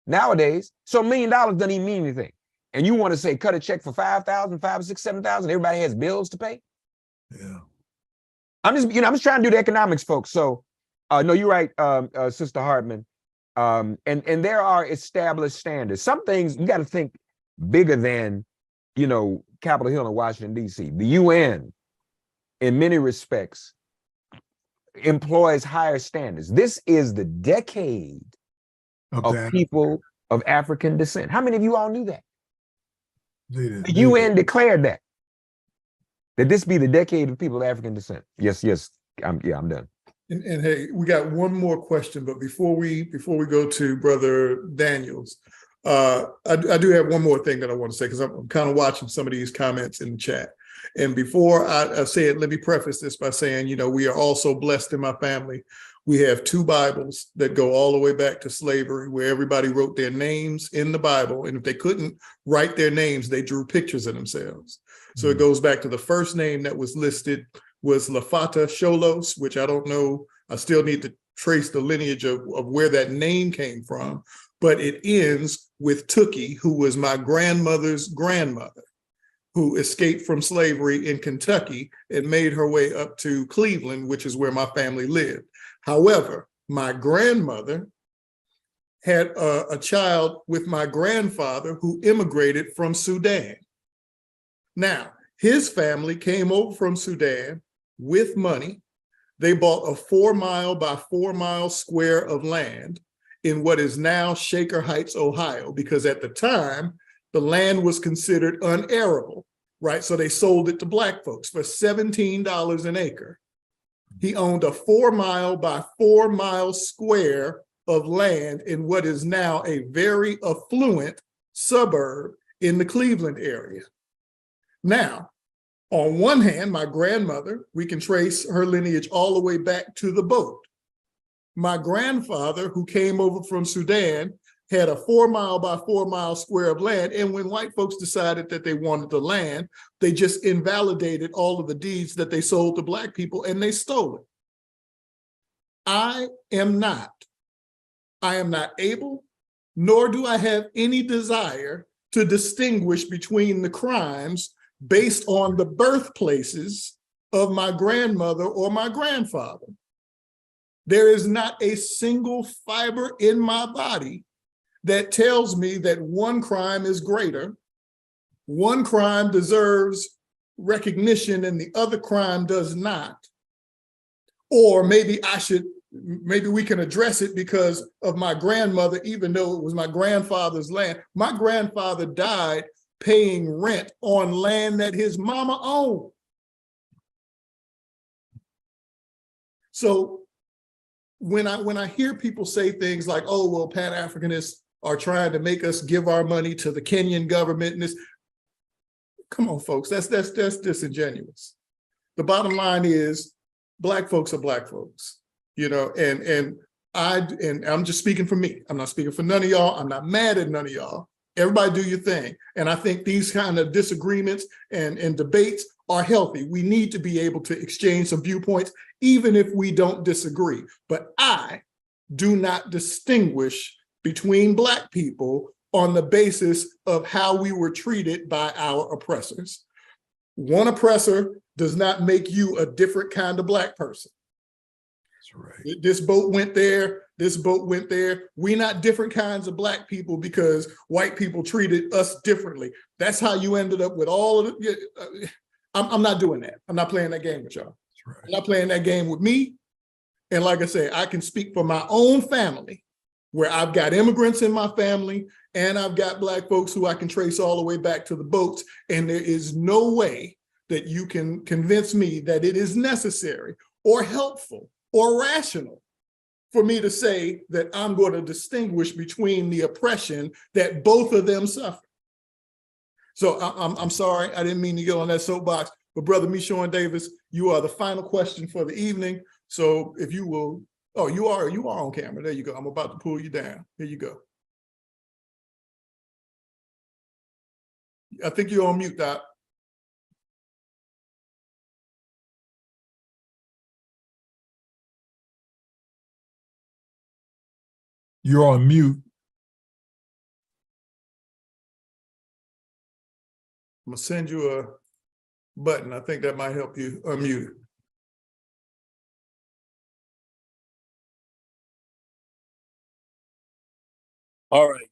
nowadays. So $1 million doesn't even mean anything. And you want to say cut a check for 5,000, 5, 6, 7,000, everybody has bills to pay. Yeah. I'm just trying to do the economics, folks. So no, you're right, Sister Hartman. And there are established standards. Some things you got to think bigger than, Capitol Hill in Washington, D.C. The UN, in many respects, employs higher standards. This is the decade of people of African descent. How many of you all knew that? The UN declared that this be the decade of people of African descent. Yes, I'm done. And hey, we got one more question, but before we go to Brother Daniels, I do have one more thing that I want to say, because I'm kind of watching some of these comments in the chat. And before I say it, let me preface this by saying, we are also blessed in my family. We have 2 Bibles that go all the way back to slavery, where everybody wrote their names in the Bible. And if they couldn't write their names, they drew pictures of themselves. So it goes back to the first name that was listed was Lafata Sholos, which I don't know. I still need to trace the lineage of where that name came from. But it ends with Tookie, who was my grandmother's grandmother, who escaped from slavery in Kentucky and made her way up to Cleveland, which is where my family lived. However, my grandmother had a child with my grandfather who immigrated from Sudan. Now, his family came over from Sudan with money. They bought a 4-mile by 4-mile square of land in what is now Shaker Heights, Ohio, because at the time, the land was considered unarable, right? So they sold it to Black folks for $17 an acre. He owned a 4-mile by 4-mile square of land in what is now a very affluent suburb in the Cleveland area. Now, on one hand, my grandmother, we can trace her lineage all the way back to the boat. My grandfather, who came over from Sudan, had a 4-mile by 4-mile square of land. And when white folks decided that they wanted the land, they just invalidated all of the deeds that they sold to Black people, and they stole it. I am not able, nor do I have any desire to distinguish between the crimes based on the birthplaces of my grandmother or my grandfather. There is not a single fiber in my body that tells me that one crime is greater, one crime deserves recognition and the other crime does not. Or maybe we can address it because of my grandmother, even though it was my grandfather's land. My grandfather died paying rent on land that his mama owned. So when I hear people say things like, oh, well, Pan-Africanists are trying to make us give our money to the Kenyan government and this, Come on, folks, that's disingenuous. The bottom line is Black folks are Black folks, you know, and I'm just speaking for me. I'm not speaking for none of y'all. I'm not mad at none of y'all. Everybody do your thing. And I think these kind of disagreements and debates are healthy. We need to be able to exchange some viewpoints, even if we don't disagree. But I do not distinguish between Black people on the basis of how we were treated by our oppressors. One oppressor does not make you a different kind of Black person. That's right. This boat went there, this boat went there. We're not different kinds of Black people because white people treated us differently. That's how you ended up with all of it. I'm not doing that. I'm not playing that game with y'all. That's right. I'm not playing that game with me. And like I say, I can speak for my own family, where I've got immigrants in my family and I've got Black folks who I can trace all the way back to the boats. And there is no way that you can convince me that it is necessary or helpful or rational for me to say that I'm going to distinguish between the oppression that both of them suffer. So I'm sorry, I didn't mean to get on that soapbox, but Brother Meshorn Davis, you are the final question for the evening. So if you will, oh, you are on camera. There you go. I'm about to pull you down. Here you go. I think you're on mute, Doc. You're on mute. I'm gonna send you a button. I think that might help you unmute it. All right.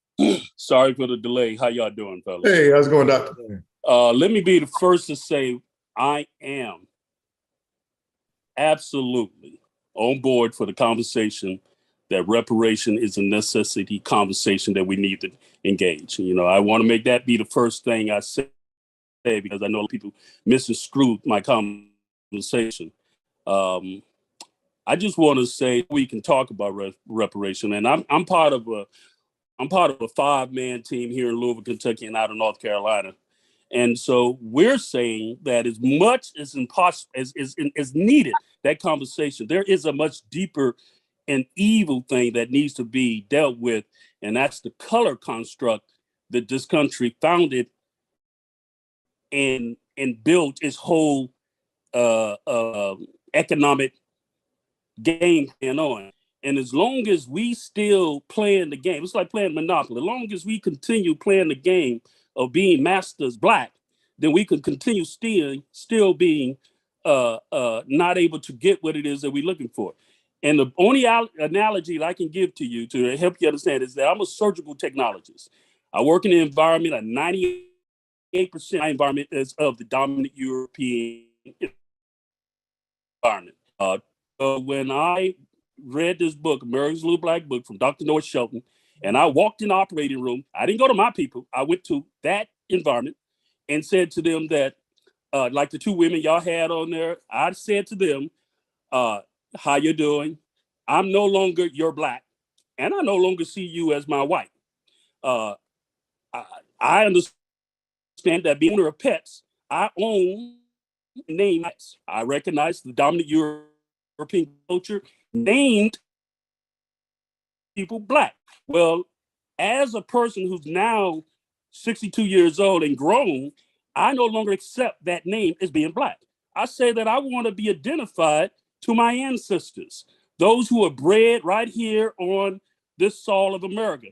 Sorry for the delay. How y'all doing, fellas? Hey, how's it going, Doctor? Let me be the first to say I am absolutely on board for the conversation that reparation is a necessity conversation that we need to engage. You know, I want to make that be the first thing I say because I know people misconstrued my conversation. I just want to say we can talk about reparation, and I'm part of a 5-man team here in Louisville, Kentucky, and out of North Carolina. And so we're saying that as much as impossible as needed, that conversation, there is a much deeper and evil thing that needs to be dealt with, and that's the color construct that this country founded and built its whole economic game plan on. And as long as we still playing the game, it's like playing Monopoly. As long as we continue playing the game of being masters Black, then we can continue still being not able to get what it is that we're looking for. And the only analogy that I can give to you to help you understand is that I'm a surgical technologist. I work in an environment, a 98% of my environment is of the dominant European environment. When I read this book, America's Little Black Book from Dr. North Shelton, and I walked in the operating room, I didn't go to my people. I went to that environment and said to them that, like the two women y'all had on there, I said to them, how you doing? I'm no longer your Black, and I no longer see you as my white. I understand that being owner of pets, I own name rights. I recognize the dominant European culture named people Black. Well, as a person who's now 62 years old and grown, I no longer accept that name as being Black. I say that I want to be identified to my ancestors, those who are bred right here on this soil of America,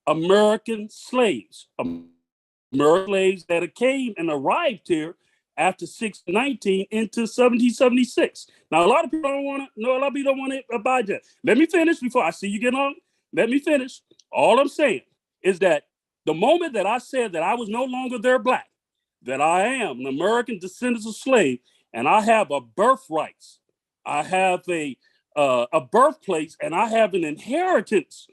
American slaves, American slaves that came and arrived here after 619 into 1776. Now, a lot of people don't want to, no, a lot of people don't want to abide that. Let me finish before I see you get on. Let me finish. All I'm saying is that the moment that I said that I was no longer their Black, that I am an American descendant of slave, and I have a birthrights, I have a birthplace, and I have an inheritance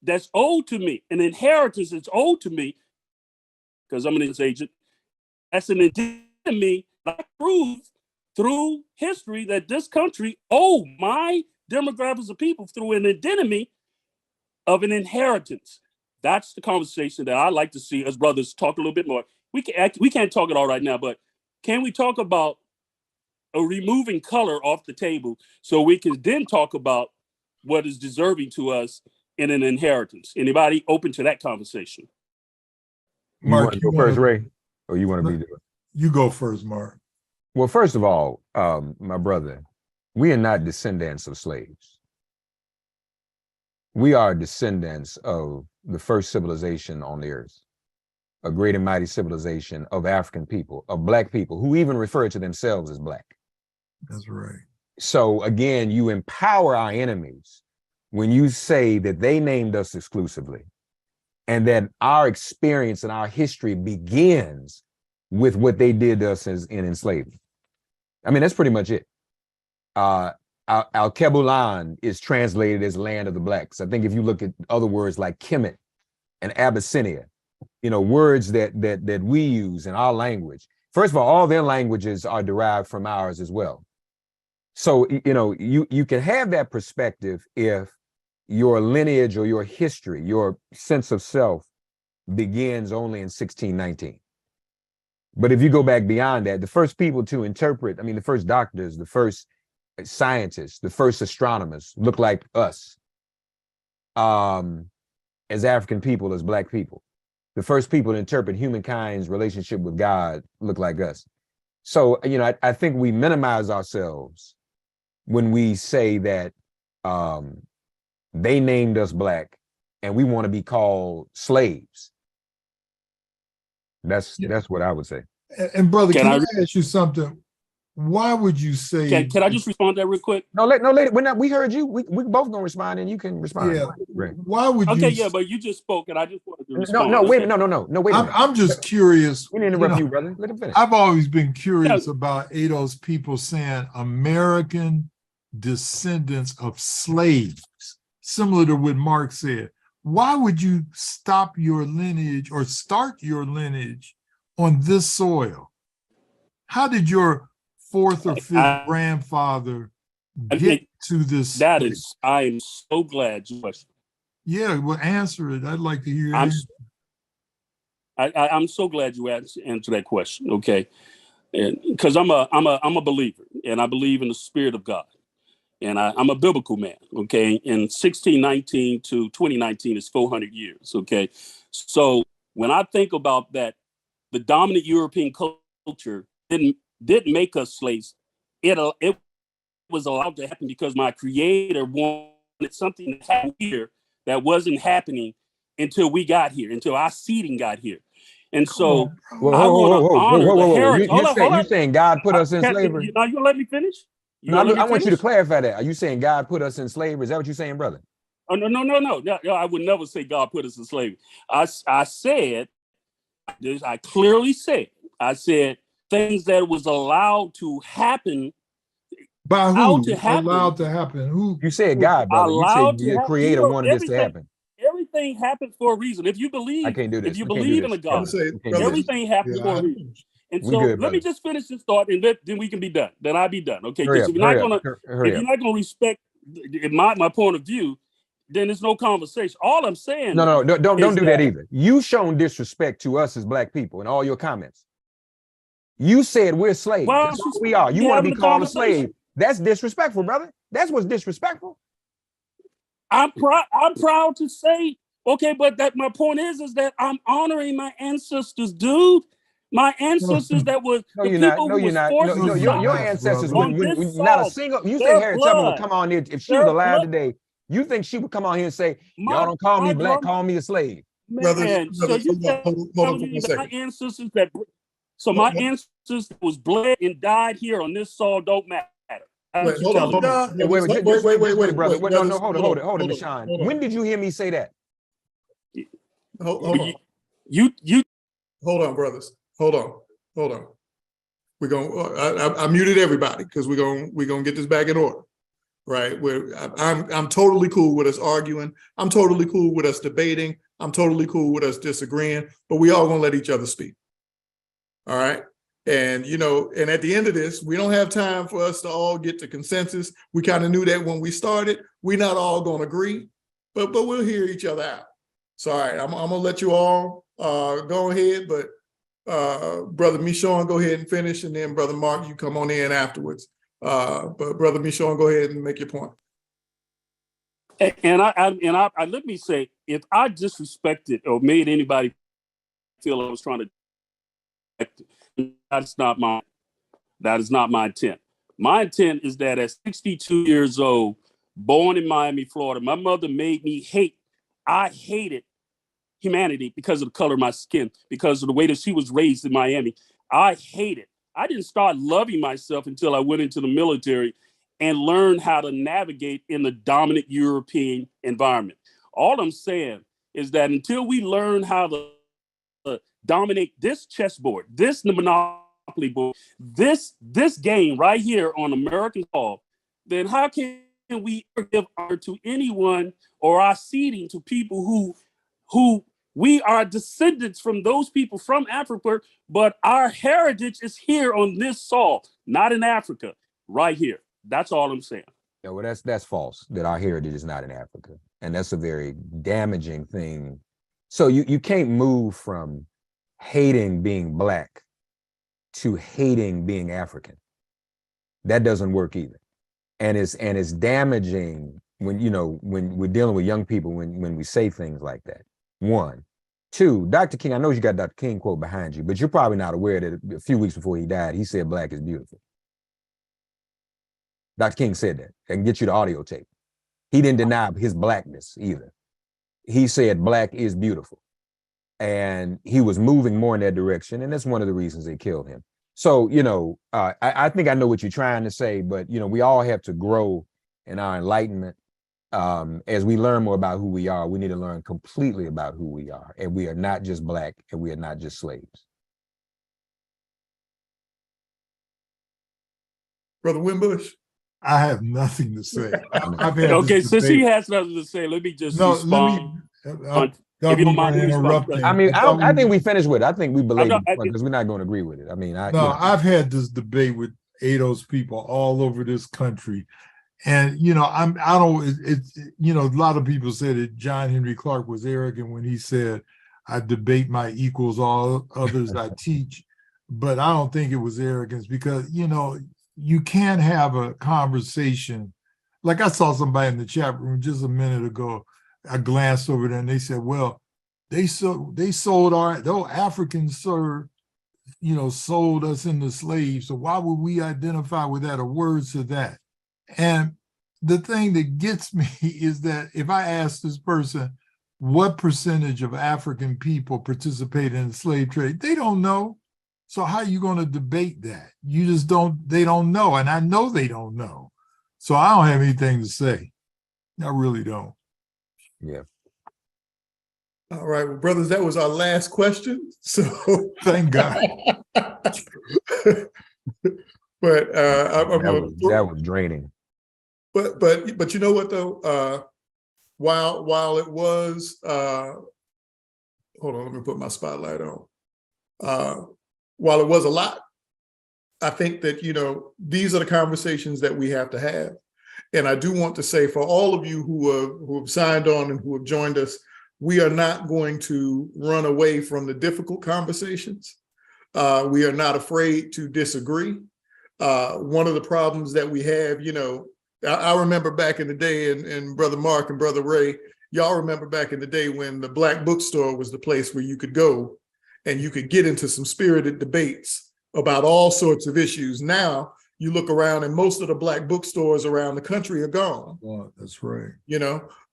that's owed to me, an inheritance that's owed to me, because I'm an insurance agent. That's an indemnity me. I prove through history that this country owed my demographics of people through an indemnity of an inheritance. That's the conversation that I like to see us brothers talk a little bit more. we can't talk it all right now, but can we talk about removing color off the table so we can then talk about what is deserving to us in an inheritance? Anybody open to that conversation? You Mark, want to go first, Ray? Or you want to be there? You go first, Mark. Well, first of all, my brother, we are not descendants of slaves. We are descendants of the first civilization on the earth, a great and mighty civilization of African people, of Black people, who even refer to themselves as Black. That's right. So again, you empower our enemies when you say that they named us exclusively, and that our experience and our history begins with what they did to us in enslavement. I mean, that's pretty much it. Al-Kebulan is translated as land of the Blacks. I think if you look at other words like Kemet and Abyssinia, you know, words that we use in our language. First of all their languages are derived from ours as well. So, you know, you can have that perspective if your lineage or your history, your sense of self begins only in 1619. But if you go back beyond that, the first people to interpret, I mean, the first doctors, the first scientists, the first astronomers look like us as African people, as Black people. The first people to interpret humankind's relationship with God look like us. So, you know, I think we minimize ourselves when we say that they named us Black and we want to be called slaves. That's what I would say. And brother, can I I ask you something? Why would you say? Can I just respond to that real quick? No, we're not. We heard you. We both gonna respond, and you can respond. Yeah. Right. Why would you? Okay, yeah, but you just spoke, and I just wanted to respond. No, wait a minute. No, wait a minute. I'm just curious. We didn't interrupt you, brother. Let him finish. I've always been curious about Ado's people saying American descendants of slaves, similar to what Mark said. Why would you stop your lineage or start your lineage on this soil? How did your fourth or fifth grandfather get to this? I am so glad you questioned. Yeah, well, answer it. I'd like to hear I'm, it. I'm so glad you answered that question. Okay, because I'm a believer, and I believe in the Spirit of God, and I'm a biblical man. Okay, in 1619 to 2019 is 400 years. Okay, so when I think about that, the dominant European culture didn't make us slaves. It was allowed to happen because my Creator wanted something to happen here that wasn't happening until we got here, until our seeding got here. And so I want to honor the heritage. You're saying God put us in slavery? Now you gonna let me finish? I want you to clarify that. Are you saying God put us in slavery? Is that what you're saying, brother? Oh, no. I would never say God put us in slavery. I said, I clearly said, things that was allowed to happen. By who? Allowed to happen? Who? You said God, brother. You said your Creator wanted this to happen. Everything happens for a reason. If you believe, I can't do this. If you believe in a God, everything happens for a reason. And so let me just finish this thought, and then we can be done. Then I'll be done. Okay, because if you're not gonna respect my point of view, then there's no conversation. All I'm saying. No, don't do that either. You shown disrespect to us as Black people in all your comments. You said we're slaves. Well, that's what we are. You want to be called a slave. That's disrespectful, brother. That's what's disrespectful. I'm proud to say, okay, but that my point is that I'm honoring my ancestors, dude. My ancestors that was you're not. Your ancestors not a single. You think Harriet Tubman would come on here if she was alive today? You think she would come on here and say, "Y'all don't call me Black, call me a slave"? Man, so you telling me that my ancestors my ancestors was bled and died here on this soil don't matter. Wait, brother. No, hold it, Sean. When did you hear me say that? Hold on. You hold on, brothers. Hold on. We're going. I muted everybody because we're gonna get this back in order, right? I'm totally cool with us arguing. I'm totally cool with us debating. I'm totally cool with us disagreeing. But we all gonna let each other speak. All right. And, and at the end of this, we don't have time for us to all get to consensus. We kind of knew that when we started. We're not all going to agree, but we'll hear each other out. So, all right, I'm going to let you all go ahead. But Brother Michon, go ahead and finish, and then Brother Mark, you come on in afterwards. But Brother Michon, go ahead and make your point. And I let me say, if I disrespected or made anybody feel I was trying to, that's not my intent. My intent is that at 62 years old, born in Miami, Florida, my mother made me hate. I hated humanity because of the color of my skin, because of the way that she was raised in Miami. I hated. I didn't start loving myself until I went into the military and learned how to navigate in the dominant European environment. All I'm saying is that until we learn how to dominate this chessboard, this Monopoly board, this game right here on American soil, then how can we give honor to anyone or our seeding to people who we are descendants from those people from Africa, but our heritage is here on this soil, not in Africa, right here. That's all I'm saying. Yeah, well, that's false, that our heritage is not in Africa. And that's a very damaging thing. So you can't move from hating being Black to hating being African. That doesn't work either. And it's damaging when, when we're dealing with young people, when we say things like that. One. Two, Dr. King, I know you got Dr. King quote behind you, but you're probably not aware that a few weeks before he died, he said Black is beautiful. Dr. King said that. I can get you the audio tape. He didn't deny his Blackness either. He said Black is beautiful. And he was moving more in that direction. And that's one of the reasons they killed him. So, I think I know what you're trying to say, but, we all have to grow in our enlightenment. As we learn more about who we are, we need to learn completely about who we are. And we are not just Black, and we are not just slaves. Brother Wimbush? I have nothing to say. I've had Okay, this since he debate. has nothing to say, let me just No, respond. Don't If you don't mind me interrupt. responding. I mean, I think we finished with it. I think we belabored not- because we're not going to agree with it. I mean, I've had this debate with ADOS people all over this country. And, I don't, it's, a lot of people say that John Henry Clark was arrogant when he said, I debate my equals, all others I teach. But I don't think it was arrogance because, you can't have a conversation. Like I saw somebody in the chat room just a minute ago. I glanced over there and they said, well, they sold those Africans, sir, sold us into slaves. So why would we identify with that or words to that? And the thing that gets me is that if I ask this person, what percentage of African people participate in the slave trade, they don't know. So how are you going to debate that? They don't know. And I know they don't know. So I don't have anything to say. I really don't. yeah. All right, well, brothers, that was our last question. So Thank God. But That was draining. But you know what though? While it was hold on, let me put my spotlight on. While it was a lot, I think that these are the conversations that we have to have. And I do want to say for all of you who have signed on and who have joined us, we are not going to run away from the difficult conversations. We are not afraid to disagree. One of the problems that we have, I remember back in the day, and Brother Mark and Brother Ray, y'all remember back in the day when the Black bookstore was the place where you could go and you could get into some spirited debates about all sorts of issues. Now you look around and most of the Black bookstores around the country are gone. Oh, that's right.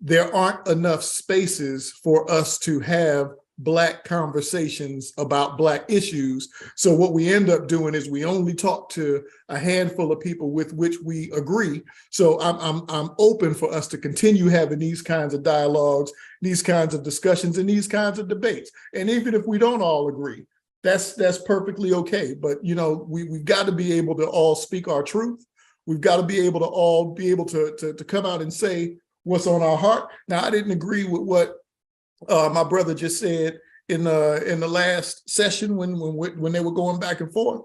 There aren't enough spaces for us to have Black conversations about Black issues. So what we end up doing is we only talk to a handful of people with which we agree. So I'm open for us to continue having these kinds of dialogues, these kinds of discussions, and these kinds of debates. And even if we don't all agree, that's perfectly okay. But we've got to be able to all speak our truth. We've got to be able to all be able to come out and say what's on our heart. Now, I didn't agree with what my brother just said in the last session when they were going back and forth,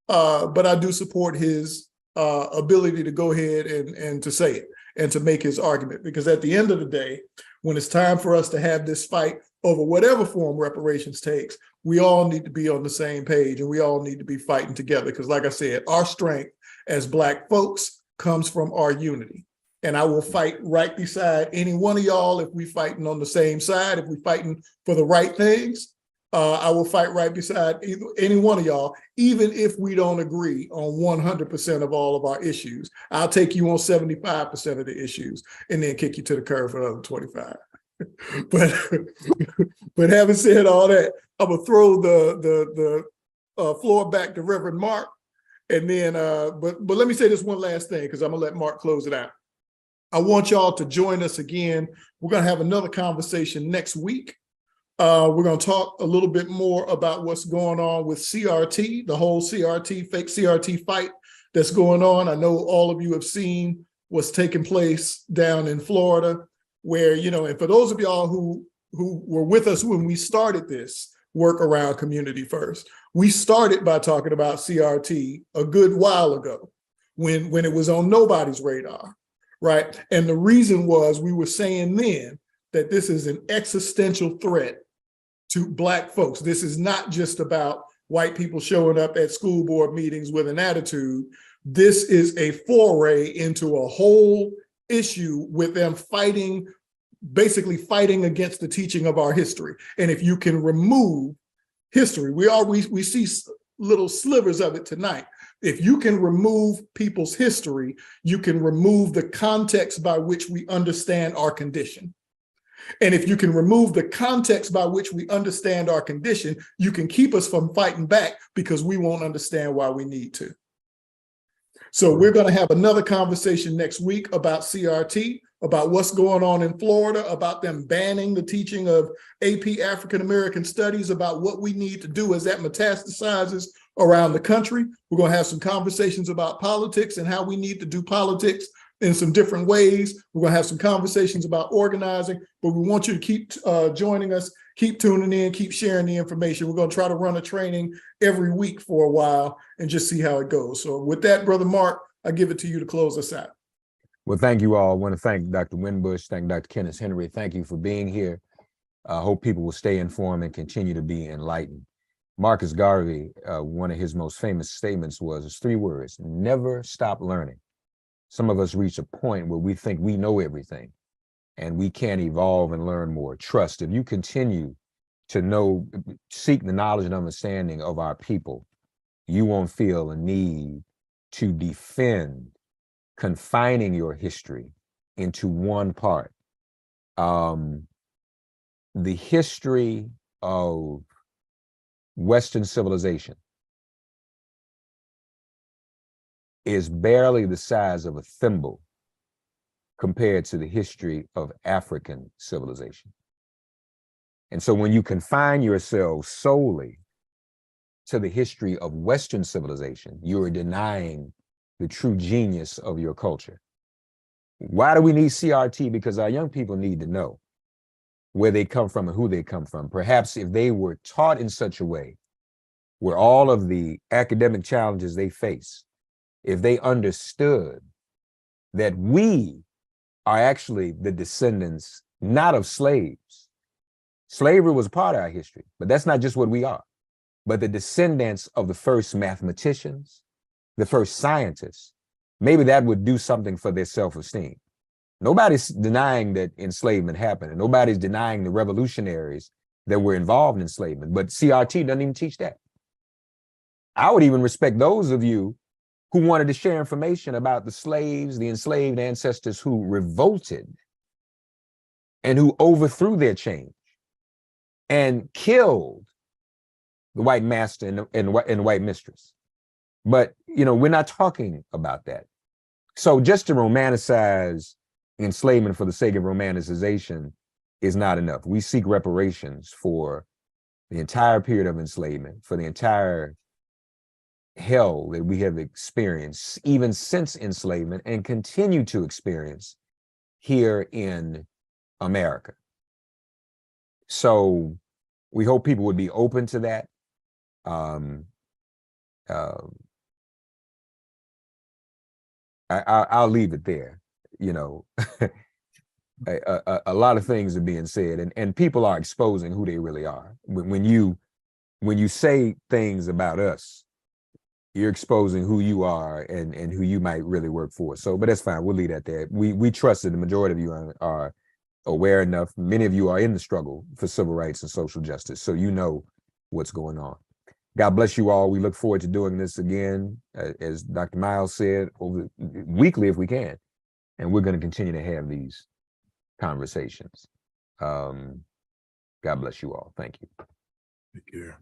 but I do support his ability to go ahead and to say it. and to make his argument. Because at the end of the day, when it's time for us to have this fight over whatever form reparations takes, we all need to be on the same page and we all need to be fighting together. Because like I said, our strength as Black folks comes from our unity. And I will fight right beside any one of y'all if we fighting on the same side, if we fighting for the right things. I will fight right beside any one of y'all, even if we don't agree on 100% of all of our issues. I'll take you on 75% of the issues and then kick you to the curb for another 25. But having said all that, I'm gonna throw the floor back to Reverend Mark, and then but let me say this one last thing because I'm gonna let Mark close it out. I want y'all to join us again. We're gonna have another conversation next week. We're going to talk a little bit more about what's going on with CRT, the whole CRT, fake CRT fight that's going on. I know all of you have seen what's taking place down in Florida, where, you know, and for those of y'all who were with us when we started this work around community first, we started by talking about CRT a good while ago when it was on nobody's radar, right? And the reason was we were saying then that this is an existential threat to Black folks. This is not just about white people showing up at school board meetings with an attitude. This is a foray into a whole issue with them fighting, basically fighting against the teaching of our history. And if you can remove history, we see little slivers of it tonight. If you can remove people's history, you can remove the context by which we understand our condition. And if you can remove the context by which we understand our condition, you can keep us from fighting back because we won't understand why we need to. So we're going to have another conversation next week about CRT, about what's going on in Florida, about them banning the teaching of AP African American Studies, about what we need to do as that metastasizes around the country. We're going to have some conversations about politics and how we need to do politics in some different ways. We're going to have some conversations about organizing, but we want you to keep joining us, keep tuning in, keep sharing the information. We're going to try to run a training every week for a while and just see how it goes. So with that, Brother Mark, I give it to you to close us out. Well, thank you all. I want to thank Dr. Winbush, thank Dr. Kenneth Henry. Thank you for being here. I hope people will stay informed and continue to be enlightened. Marcus Garvey, one of his most famous statements was 3 words: never stop learning. Some of us reach a point where we think we know everything and we can't evolve and learn more. Trust, if you continue to seek the knowledge and understanding of our people, you won't feel a need to defend confining your history into one part. The history of Western civilization is barely the size of a thimble compared to the history of African civilization. And so when you confine yourself solely to the history of Western civilization, you are denying the true genius of your culture. Why do we need CRT? Because our young people need to know where they come from and who they come from. Perhaps if they were taught in such a way where all of the academic challenges they face, if they understood that we are actually the descendants, not of slaves. Slavery was a part of our history, but that's not just what we are, but the descendants of the first mathematicians, the first scientists. Maybe that would do something for their self-esteem. Nobody's denying that enslavement happened, and nobody's denying the revolutionaries that were involved in enslavement, but CRT doesn't even teach that. I would even respect those of you who wanted to share information about the slaves, the enslaved ancestors who revolted and who overthrew their change and killed the white master and white mistress. But, you know, we're not talking about that. So just to romanticize enslavement for the sake of romanticization is not enough. We seek reparations for the entire period of enslavement, for the entire hell that we have experienced even since enslavement and continue to experience here in America. So we hope people would be open to that. I'll leave it there. you know, a lot of things are being said, and people are exposing who they really are. When you say things about us, you're exposing who you are and who you might really work for. So, but that's fine. We'll leave that there. We trust that the majority of you are aware enough. Many of you are in the struggle for civil rights and social justice, so you know what's going on. God bless you all. We look forward to doing this again, as Dr. Miles said, weekly if we can, and we're going to continue to have these conversations. God bless you all. Thank you. Take care.